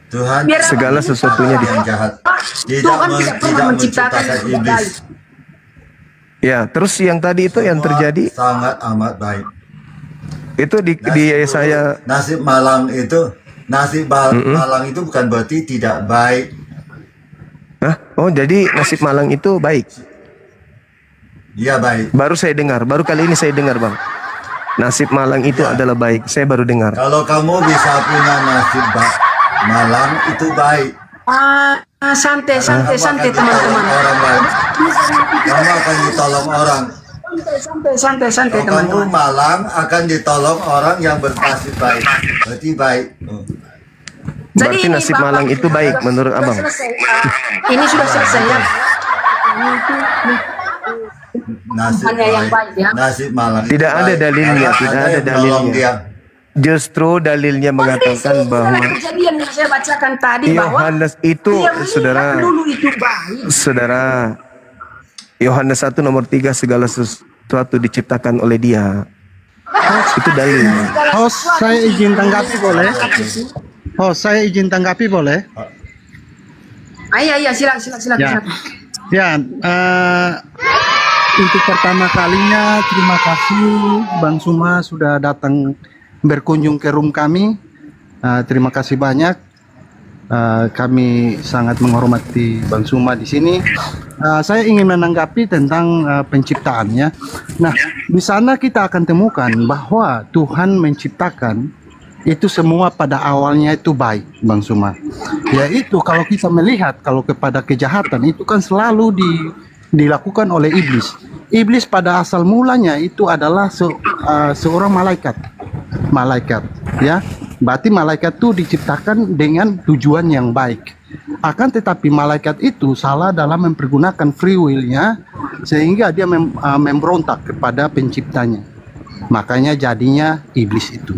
Tuhan Biar Segala abang sesuatunya tahu. yang jahat Tuhan tidak pernah menciptakan yang tidak iblis. baik. Ya, terus yang tadi itu yang Semua terjadi sangat amat baik. itu di saya Nasib malang itu malang itu bukan berarti tidak baik. Hah? Oh, jadi nasib malang itu baik. Dia baik. Baru saya dengar, baru kali ini saya dengar, Bang. Nasib malang itu adalah baik. Saya baru dengar. Kalau kamu bisa punya nasib malang itu baik. Santai Kamu akan teman-teman. ditolong orang lain. Kamu akan ditolong orang. Santai Kalau kamu teman-teman. malang akan ditolong orang yang bernasib baik. Berarti baik. Berarti ini, nasib Bapak, malang itu baik menurut sudah Abang. selesai. Ini sudah selesai ya. Nasib Hanya yang baik, ya. Nasib malang. itu Tidak ada baik. dalilnya, Karena tidak ada ada yang menolong dalilnya. dia. Justru dalilnya mengatakan bahwa Kejadian yang saya bacakan tadi bahwa Yohanes itu, dia melihat saudara, dulu itu baik. saudara, Yohanes 1 nomor 3 segala sesuatu diciptakan oleh dia. Itu dalilnya. Host, saya izin tanggapi boleh? Host, saya izin tanggapi boleh? Iya, silakan. Ya, ya. Untuk pertama kalinya terima kasih Bang Suma sudah datang berkunjung ke room kami. Terima kasih banyak. Kami sangat menghormati Bang Suma di sini. saya ingin menanggapi tentang penciptaannya. Nah, di sana kita akan temukan bahwa Tuhan menciptakan itu semua pada awalnya itu baik, Bang Suma. Yaitu kalau kita melihat kalau kepada kejahatan itu kan selalu dilakukan oleh iblis. Iblis pada asal mulanya itu adalah seorang malaikat, ya. Berarti malaikat itu diciptakan dengan tujuan yang baik. Akan tetapi malaikat itu salah dalam mempergunakan free will-nya sehingga dia memberontak kepada penciptanya. Makanya jadinya iblis itu.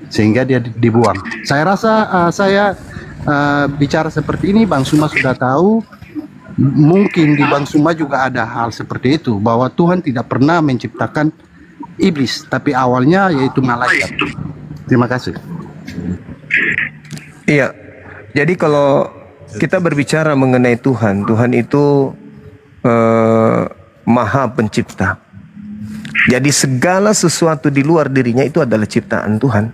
Sehingga dia dibuang. Saya rasa saya bicara seperti ini Bang Suma sudah tahu. Mungkin di Bang Suma juga ada hal seperti itu, bahwa Tuhan tidak pernah menciptakan iblis, tapi awalnya yaitu malaikat. Terima kasih. Iya. Jadi kalau kita berbicara mengenai Tuhan, Tuhan itu Maha Pencipta. Jadi segala sesuatu di luar dirinya itu adalah ciptaan Tuhan.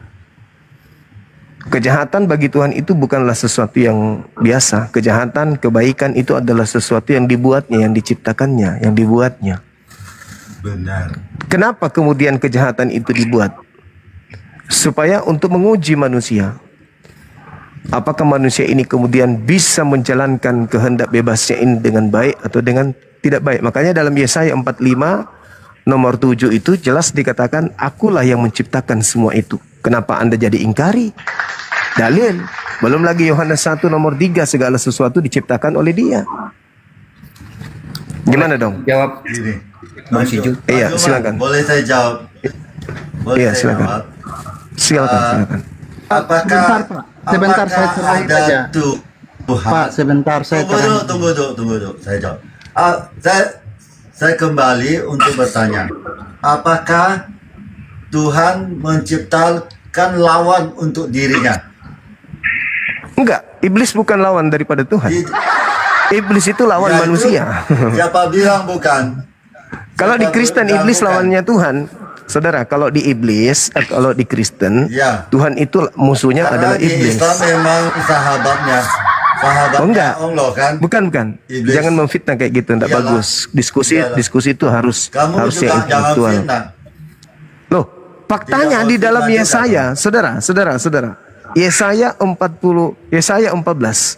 Kejahatan bagi Tuhan itu bukanlah sesuatu yang biasa. Kejahatan, kebaikan itu adalah sesuatu yang dibuatnya, yang diciptakannya, yang dibuatnya. Benar. Kenapa kemudian kejahatan itu dibuat? Supaya untuk menguji manusia. Apakah manusia ini kemudian bisa menjalankan kehendak bebasnya ini dengan baik atau dengan tidak baik. Makanya dalam Yesaya 45 nomor 7 itu jelas dikatakan, akulah yang menciptakan semua itu. Kenapa Anda jadi ingkari? Dalil. Belum lagi Yohanes 1 nomor 3, segala sesuatu diciptakan oleh Dia. Gimana dong? Jawab Gini. Bang Siju. Iya, Mas Juman, silakan. Boleh saya jawab? Boleh Iya, saya silakan. jawab? Silakan. Apakah Sebentar, saya terakhir ada saja. Tuhan? Pak, sebentar saya Tunggu dulu. Saya jawab. Saya kembali untuk bertanya. Apakah Tuhan menciptakan lawan untuk dirinya? Enggak, iblis bukan lawan daripada Tuhan. Di- Iblis itu lawan Ya, itu manusia. Siapa bilang bukan? Kalau di Siapa Kristen bilang iblis bukan? lawannya Tuhan. Saudara, kalau di iblis, kalau di Kristen, Ya. Tuhan itu musuhnya Karena adalah di iblis. Islam memang sahabatnya Oh enggak, Allah kan? bukan. Iblis. Jangan memfitnah kayak gitu, enggak Iyalah. bagus. Diskusi itu harus Kamu yang juga jangan intelektual. fitnah. Loh, faktanya Tidak di dalam mau fitnah Yesaya, saudara. Yesaya 14,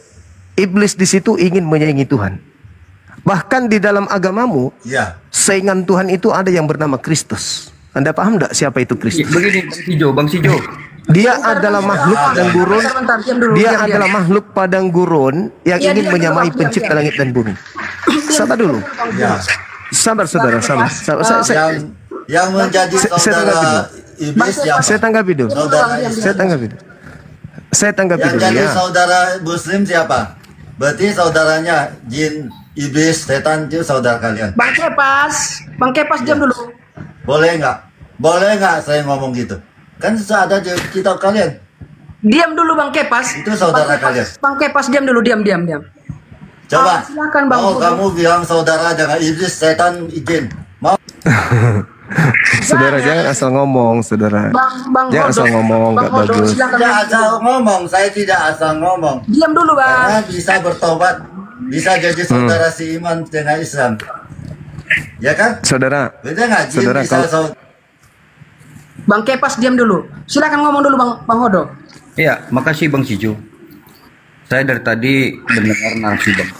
iblis di situ ingin menyaingi Tuhan. Bahkan di dalam agamamu, Ya. saingan Tuhan itu ada yang bernama Kristus. Anda paham enggak siapa itu Kristus? Begini Bang Sijo. Dia adalah makhluk padang gurun. Bentar, diam dulu, Dia diam. adalah makhluk padang gurun yang Iya, ingin diam menyamai dulu, pencipta diam. langit dan bumi. Sabar dulu. Ya. Sabar saudara, sabar. Yang menjadi saya saudara tanggapi iblis siapa? Saya tanggapi dulu. Saudara Saya tanggapi dulu. Saya tanggapi Yang dulu jadi ya. saudara muslim siapa? Berarti saudaranya jin, iblis, setan itu saudara kalian. Bang Kepas diam dulu. Boleh nggak saya ngomong gitu? Kan susah ada di kitab kalian. Diam dulu Bang Kepas. Itu saudara Bang Kepas, kalian. Bang Kepas diam dulu, diam. Coba. Silakan, Bang. Mau kamu bilang saudara dengan iblis, setan, jin. Mau? Saudara jangan asal ngomong, saudara. Bang Jangan Hodo. asal ngomong, Bang nggak Hodo, bagus. silakan. Tidak asal ngomong, saya tidak asal ngomong. Diam dulu, Karena Bang. bisa bertobat, bisa jadi saudara seiman dengan Islam. Ya kan? Saudara, Beda nggak? Jin Saudara, bisa kalau- Bang Kepas diam dulu. Silakan ngomong dulu Bang Hodo. Iya, makasih Bang Sijo. Saya dari tadi mendengar narasi Bang.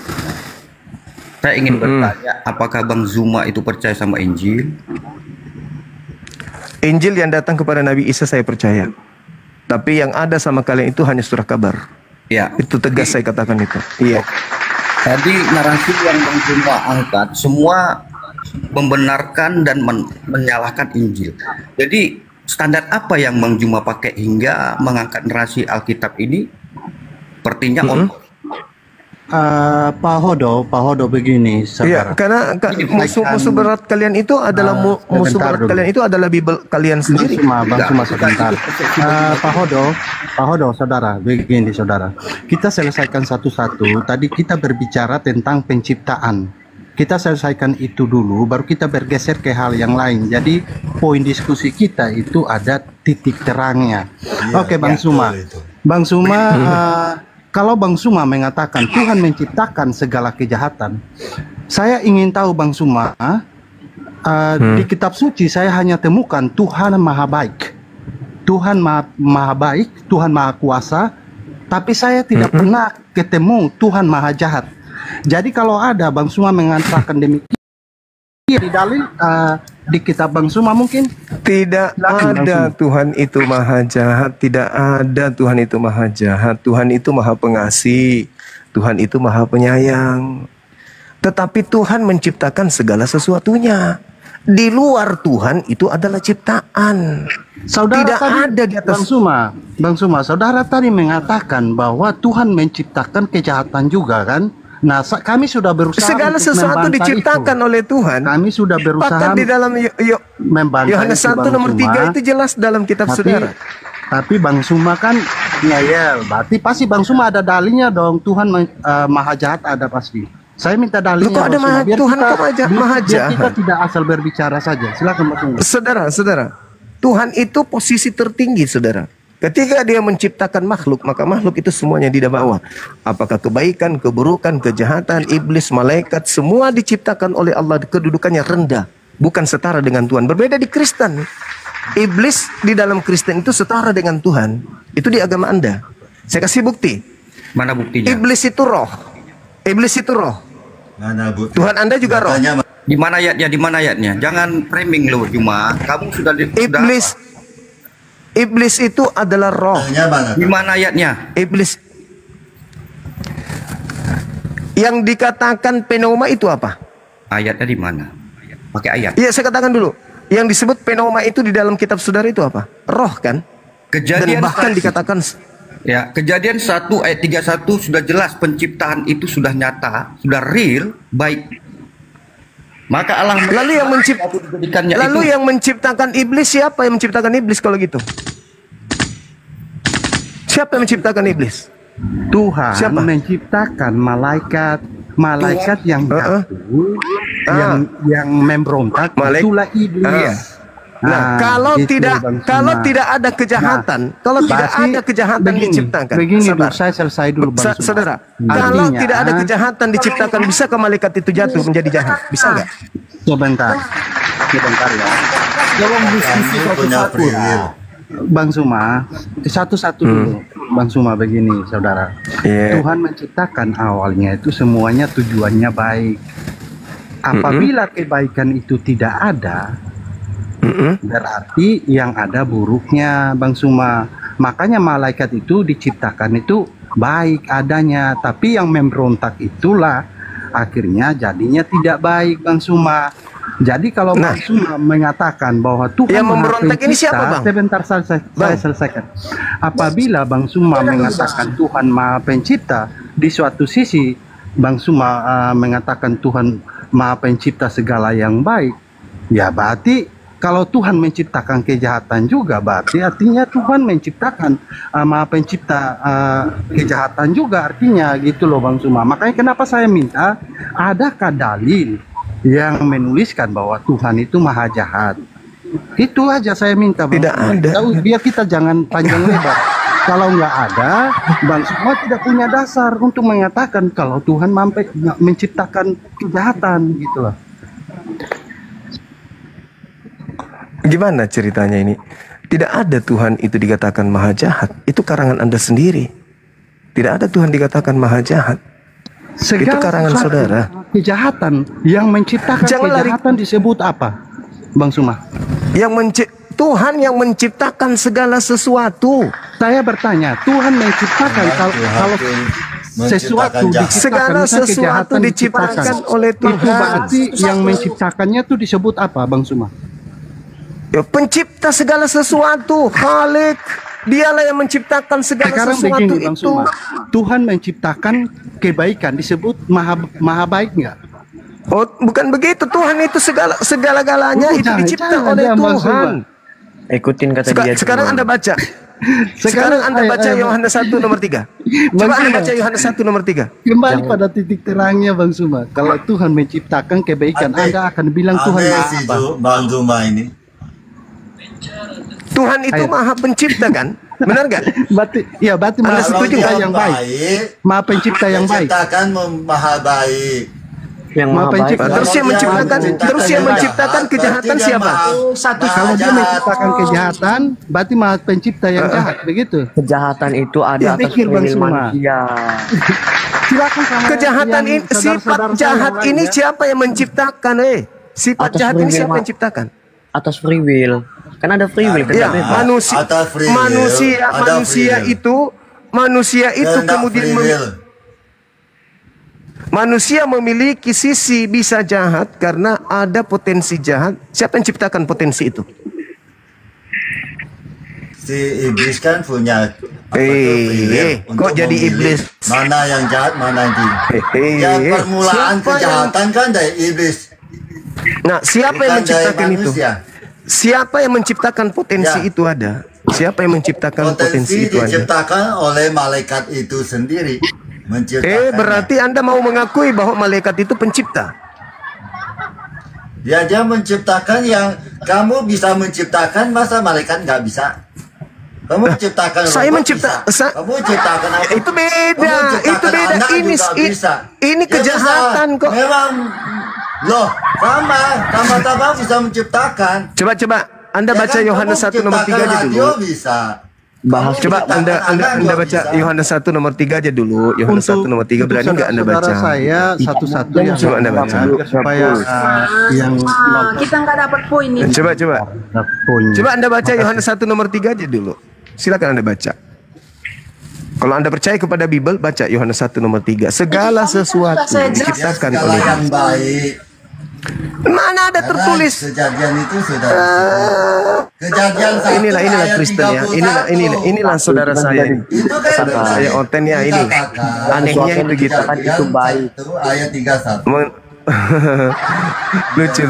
Saya ingin bertanya, apakah Bang Zuma itu percaya sama Injil? Injil yang datang kepada Nabi Isa saya percaya. Tapi yang ada sama kalian itu hanya surah kabar. Ya. Itu tegas saya katakan itu. Iya. Tadi narasi yang Bang Zuma angkat semua membenarkan dan menyalahkan Injil. Jadi standar apa yang Bang Zuma pakai hingga mengangkat narasi Alkitab ini? Sepertinya Pak Hodo begini, Iya, saudara. karena musuh berat kalian itu adalah musuh sebentar berat dulu. kalian itu adalah Bible kalian sendiri. Bang Suma sebentar. Pak Hodo, saudara, begini saudara. Kita selesaikan satu-satu. Tadi kita berbicara tentang penciptaan. Kita selesaikan itu dulu, baru kita bergeser ke hal yang lain. Jadi poin diskusi kita itu ada titik terangnya. Oke, Bang Suma. itu. Bang Suma, kalau Bang Suma mengatakan Tuhan menciptakan segala kejahatan, Saya ingin tahu Bang Suma, di kitab suci saya hanya temukan Tuhan Maha Baik, Tuhan Maha Baik, Tuhan Maha Kuasa, tapi saya tidak pernah ketemu Tuhan Maha Jahat. Jadi kalau ada Bang Suma mengatakan demikian, di dalil di kitab Bang Suma mungkin Tidak ada Tuhan itu maha jahat. Tidak ada Tuhan itu maha jahat. Tuhan itu maha pengasih. Tuhan itu maha penyayang. Tetapi Tuhan menciptakan segala sesuatunya. Di luar Tuhan itu adalah ciptaan. Saudara Tidak tadi, ada di atas. Bang Suma, saudara tadi mengatakan bahwa Tuhan menciptakan kejahatan juga kan? Nah, kami sudah berusaha Segala untuk sesuatu membantah diciptakan itu. oleh Tuhan. Kami sudah berusaha Bahkan di dalam membantah Yohanes itu, 1 Bang nomor Suma. 3 itu jelas dalam kitab saudara. Tapi Bang Suma kan ngeyel. Berarti pasti Bang Suma ada dalilnya dong. Tuhan maha jahat ada pasti. Saya minta dalilnya. Loh, kok ada Bang Suma. Biar Tuhan kita, kok maha biar jahat? kita tidak asal berbicara saja. Silakan Bang Suma. Saudara, Tuhan itu posisi tertinggi, saudara. Ketika dia menciptakan makhluk, maka makhluk itu semuanya di bawah. Apakah kebaikan, keburukan, kejahatan, iblis, malaikat, semua diciptakan oleh Allah, kedudukannya rendah. Bukan setara dengan Tuhan. Berbeda di Kristen. Iblis di dalam Kristen itu setara dengan Tuhan. Itu di agama Anda. Saya kasih bukti. Mana buktinya? Iblis itu roh. Iblis itu roh. Mana bukti? Tuhan Anda juga roh. Katanya, Di mana ayatnya? Di mana ayatnya? Jangan framing lo cuma. Kamu sudah Iblis itu adalah roh. katanya mana? Di mana ayatnya? Iblis yang dikatakan pneuma itu apa? Ayatnya di mana? Pakai ayat. Iya, saya katakan dulu. Yang disebut pneuma itu di dalam kitab saudara itu apa? Roh kan? Kejadian Dan bahkan satu. dikatakan Ya, Kejadian 1 ayat 31 sudah jelas penciptaan itu sudah nyata, sudah real, baik. Maka Allah lalu yang menciptakan iblis, siapa yang menciptakan iblis kalau gitu? Siapa yang menciptakan iblis? Tuhan Siapa? menciptakan malaikat yang jatuh, yang memberontak, Malaik- itulah iblis. Nah, kalau gitu, tidak Bang Suma. kalau tidak ada kejahatan, kalau tidak berarti ada kejahatan begini, diciptakan. Begini Sabar. dulu, saya selesai dulu Bang Suma. Saudara, kalau Artinya, tidak ada kejahatan diciptakan, bisa ke malaikat itu jatuh menjadi jahat? Bisa nggak? sebentar ya. Tolong diskusi Kami punya satu-satu free ya. will. Bang Suma, satu-satu dulu. Bang Suma begini, saudara. Iya. Tuhan menciptakan awalnya itu semuanya tujuannya baik. Apabila kebaikan itu tidak ada, berarti yang ada buruknya, Bang Suma. Makanya malaikat itu diciptakan itu baik adanya, tapi yang memberontak itulah akhirnya jadinya tidak baik, Bang Suma. Jadi kalau Bang Suma mengatakan bahwa Tuhan yang Maha memberontak ini Pencipta, siapa, Bang? Sebentar saya selesaikan. Apabila Bang Suma mengatakan Tuhan Maha Pencipta, di suatu sisi Bang Suma mengatakan Tuhan Maha Pencipta segala yang baik, ya berarti kalau Tuhan menciptakan kejahatan juga, berarti artinya Tuhan menciptakan Maha Pencipta kejahatan juga artinya, gitu loh Bang Suma. Makanya kenapa saya minta, adakah dalil yang menuliskan bahwa Tuhan itu maha jahat? Itu aja saya minta Bang. Tidak ada. Biar kita jangan panjang lebar. Kalau nggak ada, Bang Suma tidak punya dasar untuk mengatakan kalau Tuhan mampu menciptakan kejahatan, gitu loh. Gimana ceritanya ini? Tidak ada Tuhan itu dikatakan maha jahat. Itu karangan Anda sendiri. Tidak ada Tuhan dikatakan maha jahat. Itu karangan sesuatu saudara. Kejahatan yang menciptakan Jangan kejahatan disebut apa, Bang Suma? Tuhan yang menciptakan segala sesuatu. Saya bertanya, Tuhan menciptakan kalau sesuatu diciptakan, Segala misalnya sesuatu kejahatan diciptakan oleh Itu Tuhan. berarti yang menciptakannya itu disebut apa, Bang Suma? Ya, pencipta segala sesuatu, Khalik. Dialah yang menciptakan segala Sekarang sesuatu begini, Bang itu. Suma. Tuhan menciptakan kebaikan disebut maha baik nggak? Oh, bukan begitu. Tuhan itu segala-galanya itu dicipta oleh Bang Tuhan. Suma. Ikutin kata dia. Sekarang Anda baca. Sekarang Anda baca Yohanes 1 nomor 3. Coba Anda baca Yohanes 1 nomor 3. Kembali pada titik terangnya, Bang Suma. Kalau Tuhan menciptakan kebaikan, Anda akan bilang Tuhan maha apa? Bang Zuma ini. Tuhan itu maha pencipta kan? Benar nggak? Berarti Anda maha setuju pencipta nggak? yang baik. Maha pencipta yang baik. Menciptakan maha baik. Yang Maha maha baik. Pencipta. Terus yang menciptakan, terus yang menciptakan kejahatan siapa? Satu Kalau dia menciptakan kejahatan, berarti Maha Pencipta yang jahat, begitu? Kejahatan itu ada Ya, atas pikir, Bang free will Suma. manusia. Silakan sama Kejahatan yang ini, sifat saudara-saudara jahat yang lain, ini ya. siapa yang menciptakan? Sifat Atas jahat free ini will, siapa Mak. yang ciptakan? Atas free will. Kan ada free will, Ya, kita bebas. manusia, Atas free will, ada manusia free will. manusia itu Kehendak kemudian free will. manusia memiliki sisi bisa jahat karena ada potensi jahat. Siapa yang ciptakan potensi itu? Si iblis kan punya apa tuh, free will untuk kok jadi memilih iblis? mana yang jahat, mana yang tidak. Yang permulaan Siapa kejahatan kan dari iblis, Nah, siapa bukan yang dari menciptakan itu? manusia. Siapa yang menciptakan potensi Ya. itu ada? Siapa yang menciptakan potensi Potensi itu ada? diciptakan oleh malaikat itu sendiri. Menciptakannya. Berarti Anda mau mengakui bahwa malaikat itu pencipta? Ya, dia menciptakan yang kamu bisa menciptakan, masa malaikat nggak bisa? Kamu menciptakan saya robot mencipta- bisa. sa- Kamu menciptakan apa? Itu beda, Kamu menciptakan itu beda. anak Ini juga i- bisa. ini Ya, kejahatan bisa. kok. Memang loh, sama bisa menciptakan. Coba Anda Ya baca kan, Yohanes kamu 1 nomor 3 menciptakan aja radio dulu. bisa. Bahas. Kamu Coba menciptakan Anda anak juga baca bisa. Yohanes 1 nomor 3 aja dulu. Yohanes 1 nomor 3 berani nggak Anda saudara baca? saya satu-satu yang Coba Anda baca. supaya yang kita nggak dapat poin ini. Coba. poin. Coba Anda baca Yohanes 1 nomor 3 aja dulu. Silakan Anda baca. Kalau Anda percaya kepada Bible, baca Yohanes 1 nomor 3. Segala sesuatu Saya jelas. Ya, diciptakan segala oleh yang baik. Mana ada Karena tertulis? kejadian itu sudah kejadian 1 Inilah ayat Kristen ya. 31. Inilah saudara saya. Itu kan Saudara saya Oten ya ini. Anehnya itu gitu. Kan itu baik. 1 ayat 31. Lucu.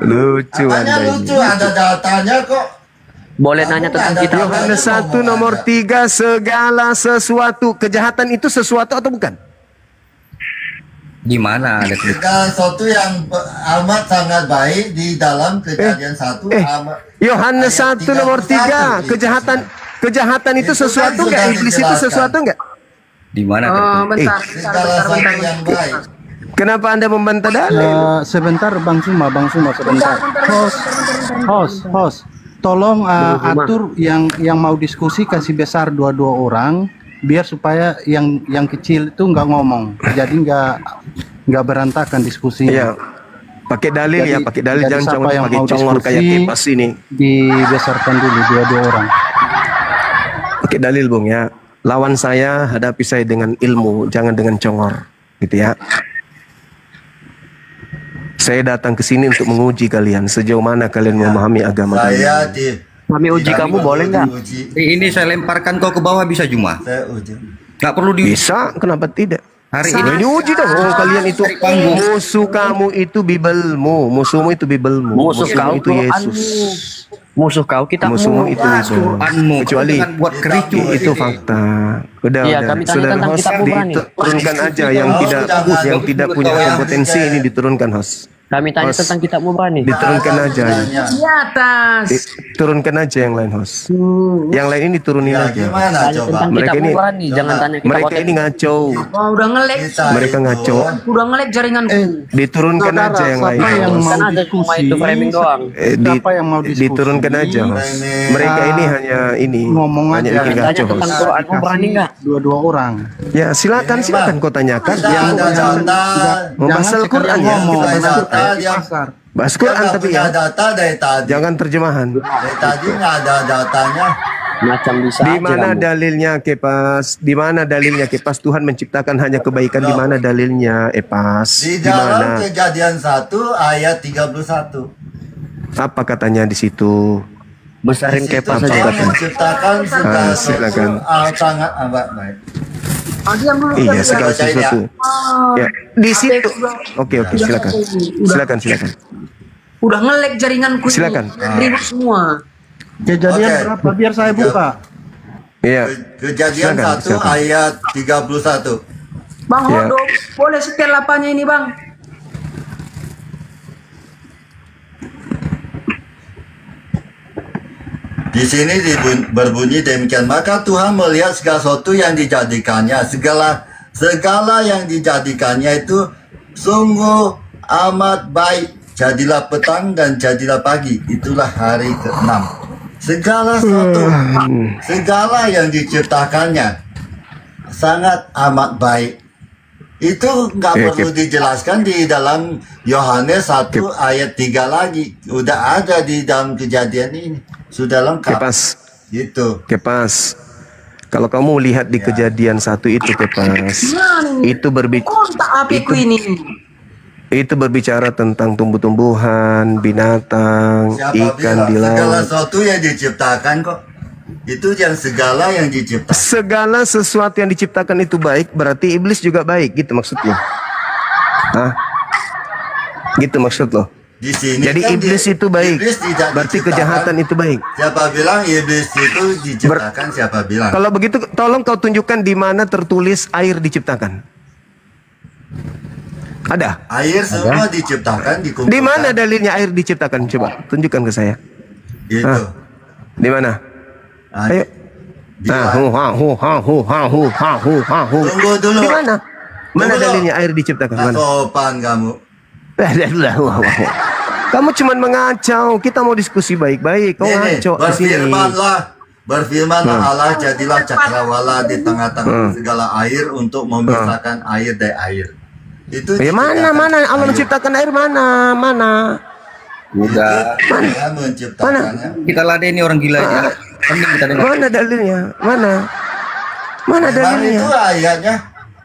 Lucu Katanya Anda lucu, ini. ada datanya kok. Boleh nanya tentang kita? Yohanes 1 nomor 3, segala sesuatu. Kejahatan itu sesuatu atau bukan? Di mana ada tulis? Segala sesuatu yang amat sangat baik di dalam kejadian 1 amat. Yohanes ayat 1 nomor 3, 31. kejahatan itu Itu kan sesuatu sudah enggak? Iblis itu dijelaskan. sesuatu enggak? Di mana Oh, tertulis? bentar. Segala sesuatu yang baik. Kenapa Anda membantah dalil? Sebentar Bang Suma sebentar. Host. Tolong atur yang mau diskusi kasih besar dua-dua orang biar supaya yang kecil itu nggak ngomong. Jadi nggak berantakan diskusinya. Iya. Pakai dalil ya, Jadi- pakai dalil jadi jangan siapa yang pakai mau congor kayak diskusi, kipas ini. Dibesarkan dulu dua-dua orang. Pakai dalil, Bung ya. Lawan saya, hadapi saya dengan ilmu, jangan dengan congor, gitu ya. Saya datang ke sini untuk menguji kalian sejauh mana kalian memahami agama Saya kalian. di Kami uji kamu boleh nggak? diuji. Ini saya lemparkan kau ke bawah bisa Juma. Saya uji. Nggak perlu di Bisa, kenapa tidak? hari Ini ini. diuji dong. Oh, kalian itu panggung. musuh kamu itu Bibelmu, musuhmu itu Bibelmu, Musuh kau itu Yesus. Musuh kau kita. Musuhmu itu Quranmu. kecuali Jangan buat kericu itu ini. fakta. Udah, Iya, kami tanya saudara tentang host kitabmu berani. diturunkan aja yang tidak punya kompetensi ini diturunkan host. Kami tanya Host. tentang kitabmu berani. Diturunkan aja. Di atas. Turunkan aja yang lain host. Yang lain ini turunin Ya, aja. gimana Tanya coba? tentang Mereka kitabmu ini- berani. Jangan tanya kitab Mereka oten. ini ngaco. Wah, udah ngelek. Mereka ngaco. Udah ngelek jaringanku. Diturunkan Saudara, aja yang lain. siapa yang host. mau Kan ada cuma itu framing doang. Siapa yang mau diskusi? Diturunkan aja host. Mereka ini hanya ini Ngomong hanya aja. bikin Tanya ngaco tentang host. Quranmu berani nggak? Dua-dua orang. Ya silakan kau tanyakan. Tidak ada data. Membahas Jangan Al-Quran sekalian ya. ngomong, Kita bahas nanti Al-Quran. di pasar. Bahas Kita Quran nggak tapi punya ya. data dari tadi. Jangan terjemahan. Dari tadi nggak ada datanya. Macam bisa Di aja mana kamu. dalilnya Kepas? Di mana dalilnya Kepas? Tuhan menciptakan hanya kebaikan. Di mana dalilnya Epas? Di Di mana? dalam kejadian 1 ayat 31. Apa katanya di situ? Besarin Di situ kepas Tuhan aja. menciptakan segala silakan. sesuatu sangat amat baik. Diam dulu. Iya, Diam. segala bacain ya. sesuatu. Ya, di situ. Oke, silakan. Silakan. Udah ngelek jaringanku. ini. Silakan. Ribut semua. Kejadian Oke. berapa? Biar saya buka. Iya. Kejadian Silakan, 1 silakan. ayat 31. Bang Ya. Hodo, boleh setel apanya ini bang? Di sini berbunyi demikian, maka Tuhan melihat segala sesuatu yang dijadikannya, segala segala yang dijadikannya itu sungguh amat baik. Jadilah petang dan jadilah pagi, itulah hari ke-6. Segala sesuatu, segala yang diciptakannya sangat amat baik. Itu nggak perlu dijelaskan di dalam Yohanes 1 ayat 3 lagi. Udah ada di dalam Kejadian ini. Sudah lengkap. Kepas. Gitu. Kepas. Kalau kamu lihat di Kejadian 1 itu, Kepas, itu itu berbicara tentang tumbuh-tumbuhan, binatang, Siapa ikan bilang? di Segala laut. sesuatu yang diciptakan kok. Itu yang segala yang diciptakan. Segala sesuatu yang diciptakan itu baik, berarti iblis juga baik, gitu maksudnya. Hah? Gitu maksud lo? Di sini Jadi kan iblis itu baik, iblis tidak berarti diciptakan. kejahatan itu baik. Siapa bilang iblis itu diciptakan? Siapa bilang? Kalau begitu, tolong kau tunjukkan di mana tertulis air diciptakan. Ada? Air semua diciptakan, dikumpulkan. Di mana dalilnya air diciptakan? Coba tunjukkan ke saya. Gitu. Hah? Di mana? Ah, Ayo. di Nah, mana? Tunggu dulu. Di mana? Mana Tunggu dalilnya dulu. air diciptakan? Nggak Mana? sopan kamu. Kamu cuman mengacau. Kita mau diskusi baik-baik. Kau Nih, ngaco di sini. berfirmanlah Allah, jadilah cakrawala di tengah-tengah segala air untuk memisahkan air dari air. Itu Ya diciptakan mana Allah air. menciptakan air mana? Udah, Dia menciptakannya. kita ladeni orang gila aja. Penting kita dengar. Mana dalilnya? Mana Memang itu dalilnya? ayatnya.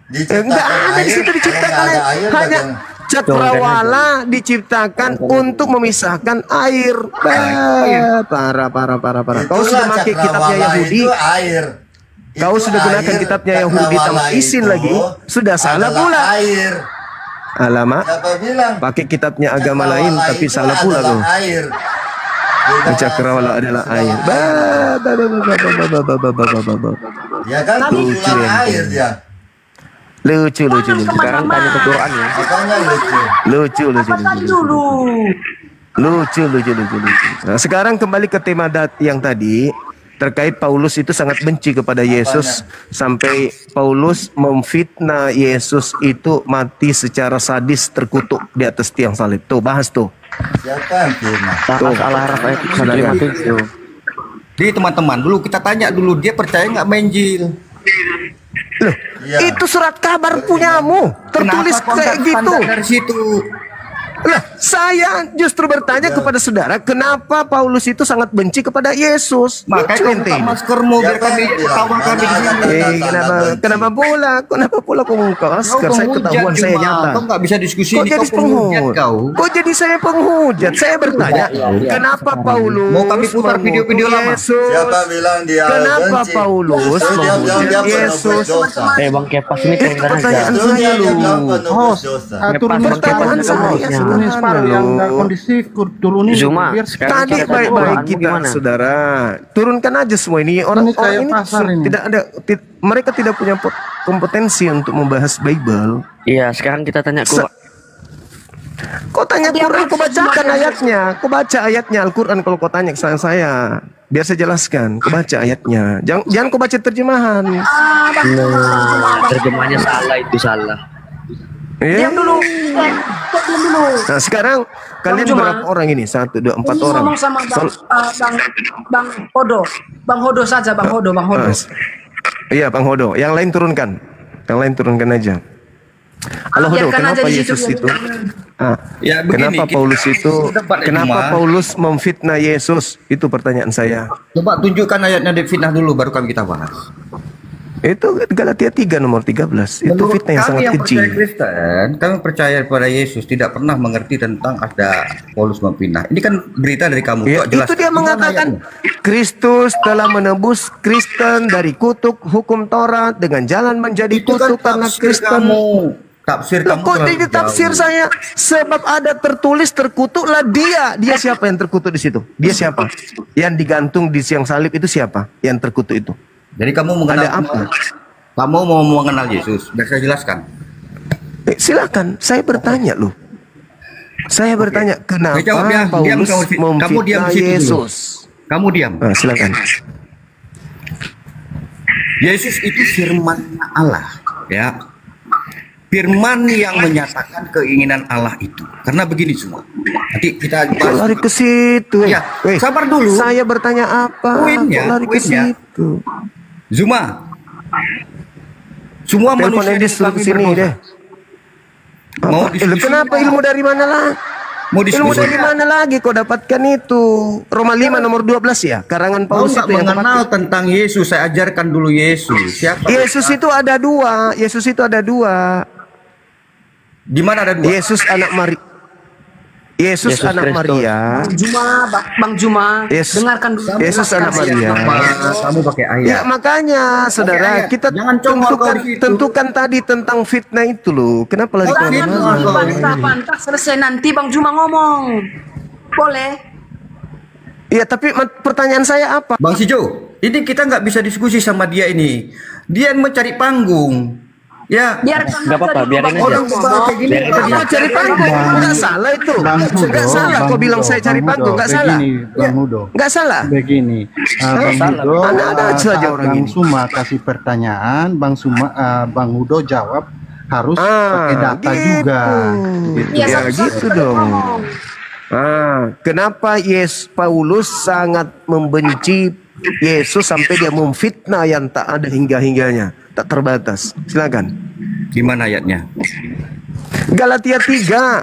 Enggak ada di situ diciptakan Kalau air. nggak ada air, Hanya bagaimana? cakrawala diciptakan untuk memisahkan air. Parah. Kau Itulah sudah pakai kitabnya cakrawala Yahudi. itu air. Kau Itu sudah gunakan air. kitabnya Yahudi tambah Cakrawala isin itu lagi. Sudah salah adalah pula. Air. Alamak, Siapa bilang? pakai kitabnya agama lain Cakrawala tapi itu salah pula adalah kau. Air. Tidak Cakrawala adalah segala air. Ya kan kumpulan air dia. Lucu. Sekarang tanya ke Quran ya. Makanya lucu. Lucu. Nah, sekarang kembali ke tema yang tadi terkait Paulus itu sangat benci kepada Yesus sampai Paulus memfitnah Yesus itu mati secara sadis terkutuk di atas tiang salib. Tuh bahas tuh. Siapa yang firman? Takas Al-Araf ayat 157. Jadi teman-teman, dulu kita tanya dulu, dia percaya nggak menjil? Loh, Iya. itu surat kabar punyamu tertulis Kenapa kau kayak nggak gitu. standar dari situ? Lah, saya justru bertanya kepada saudara, kenapa Paulus itu sangat benci kepada Yesus? Makanya Lucu kau ente buka ini. maskermu biar Siapa kami yang bilang? ketahuan kami di Mana sini. ada Kenapa pula kau buka masker? Saya ketahuan saya nyata. Kau nggak bisa diskusi Kok ini, jadi kau penghujat penghujat? kau. Kok jadi saya penghujat? Saya bertanya, kenapa Paulus Mau kami putar video-video lama? Yesus? Siapa bilang dia Kenapa benci? Paulus Justru dia bilang dia menghujat penuh Yesus? berdosa. Bang Kepas ini turunkan pertanyaan aja. Justru saya dia bilang lu. penuh Host, berdosa. turunin Pertanyaan separuh, saya turunin separuh yang nggak lu. kondisif, turunin Zuma, biar sekarang Tadi cara baik-baik Quranmu kita, gimana? saudara. Turunkan aja semua ini. Orang Ini kayak ini pasar ini. tidak ada, mereka tidak punya kompetensi untuk membahas Bible. Iya, sekarang kita tanya Se- Quran. Kau tanya Quran, kau bacakan ayatnya. Kau baca ayatnya Al-Quran kalau kau tanya ke saya. Biar saya jelaskan. Kau baca ayatnya. Jangan kau baca terjemahan. Nah, terjemahnya salah, itu salah. Ya. Diam dulu. Nah sekarang kalian Cuma- berapa orang ini? 1, 2, 4 Ini orang. ngomong sama Bang Hodo. Bang Hodo saja, Bang Hodo. Iya Bang Hodo. Yang lain turunkan. Yang lain turunkan aja. Halo Hodo, biarkan aja kenapa di situ, Yesus biar itu? biarkan. Ya, begini, Kenapa kita- Paulus itu? Debat ya, Kenapa cuma. Paulus memfitnah Yesus? Itu pertanyaan saya. Coba tunjukkan ayatnya di fitnah dulu, baru kami kita bahas. Itu Galatia 3 nomor 13. Itu Menurut fitnah yang kami sangat yang keji. percaya Kristen, kami percaya pada Yesus, tidak pernah mengerti tentang ada Paulus memfitnah. Ini kan berita dari kamu. Ya, Kok jelas. itu dia Gimana mengatakan ayatnya? Kristus telah menebus Kristen dari kutuk hukum Taurat dengan jalan menjadi Itu kan kutuk karena tafsir Kristen. kamu. Tafsir Loh, kamu kok terlalu jadi tafsir jauh. saya? Sebab ada tertulis terkutuklah dia. Dia siapa yang terkutuk di situ? Dia siapa? Yang digantung di siang salib itu siapa? Yang terkutuk itu? Jadi kamu mengenal Ada apa? Kamu mau mengenal Yesus? Biar saya jelaskan. Silakan, saya bertanya loh. Saya bertanya kenapa Jawab, diam Paulus kamu diam memfitnah di situ dulu. Yesus? Kamu diam. Silakan. Yesus itu firman Allah, ya. firman yang menyatakan keinginan Allah itu. Karena begini semua. Nanti kita Kok lari ke situ? Ya, sabar dulu. Saya bertanya apa? Poinnya, Kok lari ke poinnya. situ? Zuma, semua Telepon manusia Edis suruh kami ke sini berdosa. deh. Mau Apa? diskusi Kenapa nggak? ilmu dari mana lah? Mau Ilmu diskusi dari nggak? mana lagi kau dapatkan itu? Roma 5 nomor 12 ya? Karangan Kau Paulus nggak itu yang kau mengenal pakai. tentang Yesus. Saya ajarkan dulu Yesus. Siapa? Yesus itu ada dua. Yesus itu ada dua. Di mana ada dua? Yesus anak Maria. Yesus Yesus anak Kristus. Maria. Bang Juma, Yesus- dengarkan dulu. Yesus anak Maria. Kamu pakai Ya ayat. makanya saudara ayat. kita Jangan congol kau di situ. tentukan tadi tentang fitnah itu loh. Kenapa lari Jangan kemana-mana? dulu bantah-bantah, selesai nanti Bang Juma ngomong. Boleh? Iya tapi pertanyaan saya apa? Bang Sijo, ini kita nggak bisa diskusi sama dia ini. Dia mencari panggung. Ya. Biarkan Nggak apa-apa, aja dulu, biarin Bang aja. Orang Juma. kayak gini. Biarin apa aja. dia? Mau cari panggung? Nggak salah itu. Bang Hudo, Nggak salah. Bang Kau bilang Hudo, saya cari Bang panggung. Hudo, Nggak salah. begini, Bang Hudo. Nggak salah. Begini, Bang salah. Hudo, Ada saja saat orang Bang ini. Suma kasih pertanyaan, Bang Hudo jawab harus Ah, pakai data gitu. juga. Gitu. Iya, Ya satu-satu gitu pada dong. ngomong. Kenapa Paulus sangat membenci Yesus sampai dia memfitnah yang tak ada hingga-hingganya, tak terbatas. Silakan. Di mana ayatnya? Galatia 3.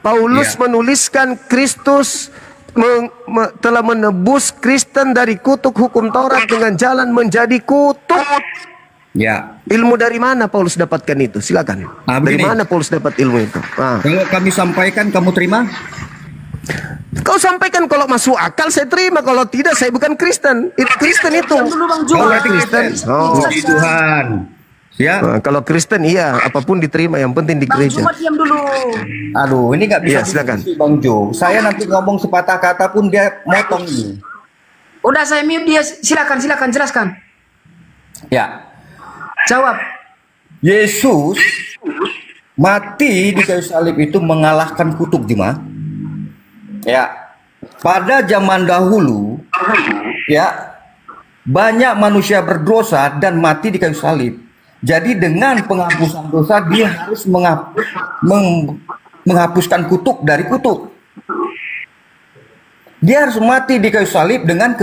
Paulus Ya. menuliskan Kristus telah menebus Kristen dari kutuk hukum Taurat dengan jalan menjadi kutuk. Ya. Ilmu dari mana Paulus dapatkan itu? Silakan. Dari Begini. mana Paulus dapat ilmu itu? Kalau kami sampaikan, kamu terima? Kau sampaikan kalau masuk akal saya terima, kalau tidak saya bukan Kristen. Itu Kristen itu. Dulu Bang Kau Juma. berarti Kristen. Oh. Puji Tuhan. Ya. Kalau Kristen iya, apapun diterima, yang penting di Bang gereja. Juma diam dulu. Aduh, ini nggak bisa Iya, silakan. diskusi, Bang Jo. Saya nanti ngomong sepatah kata pun dia motong ini. Udah saya mute dia. Silakan jelaskan. Ya. Jawab. Yesus mati di kayu salib itu mengalahkan kutuk, Jemaat. Ya. Pada zaman dahulu, ya, banyak manusia berdosa dan mati di kayu salib. Jadi dengan penghapusan dosa dia harus menghapuskan kutuk dari kutuk. Dia harus mati di kayu salib dengan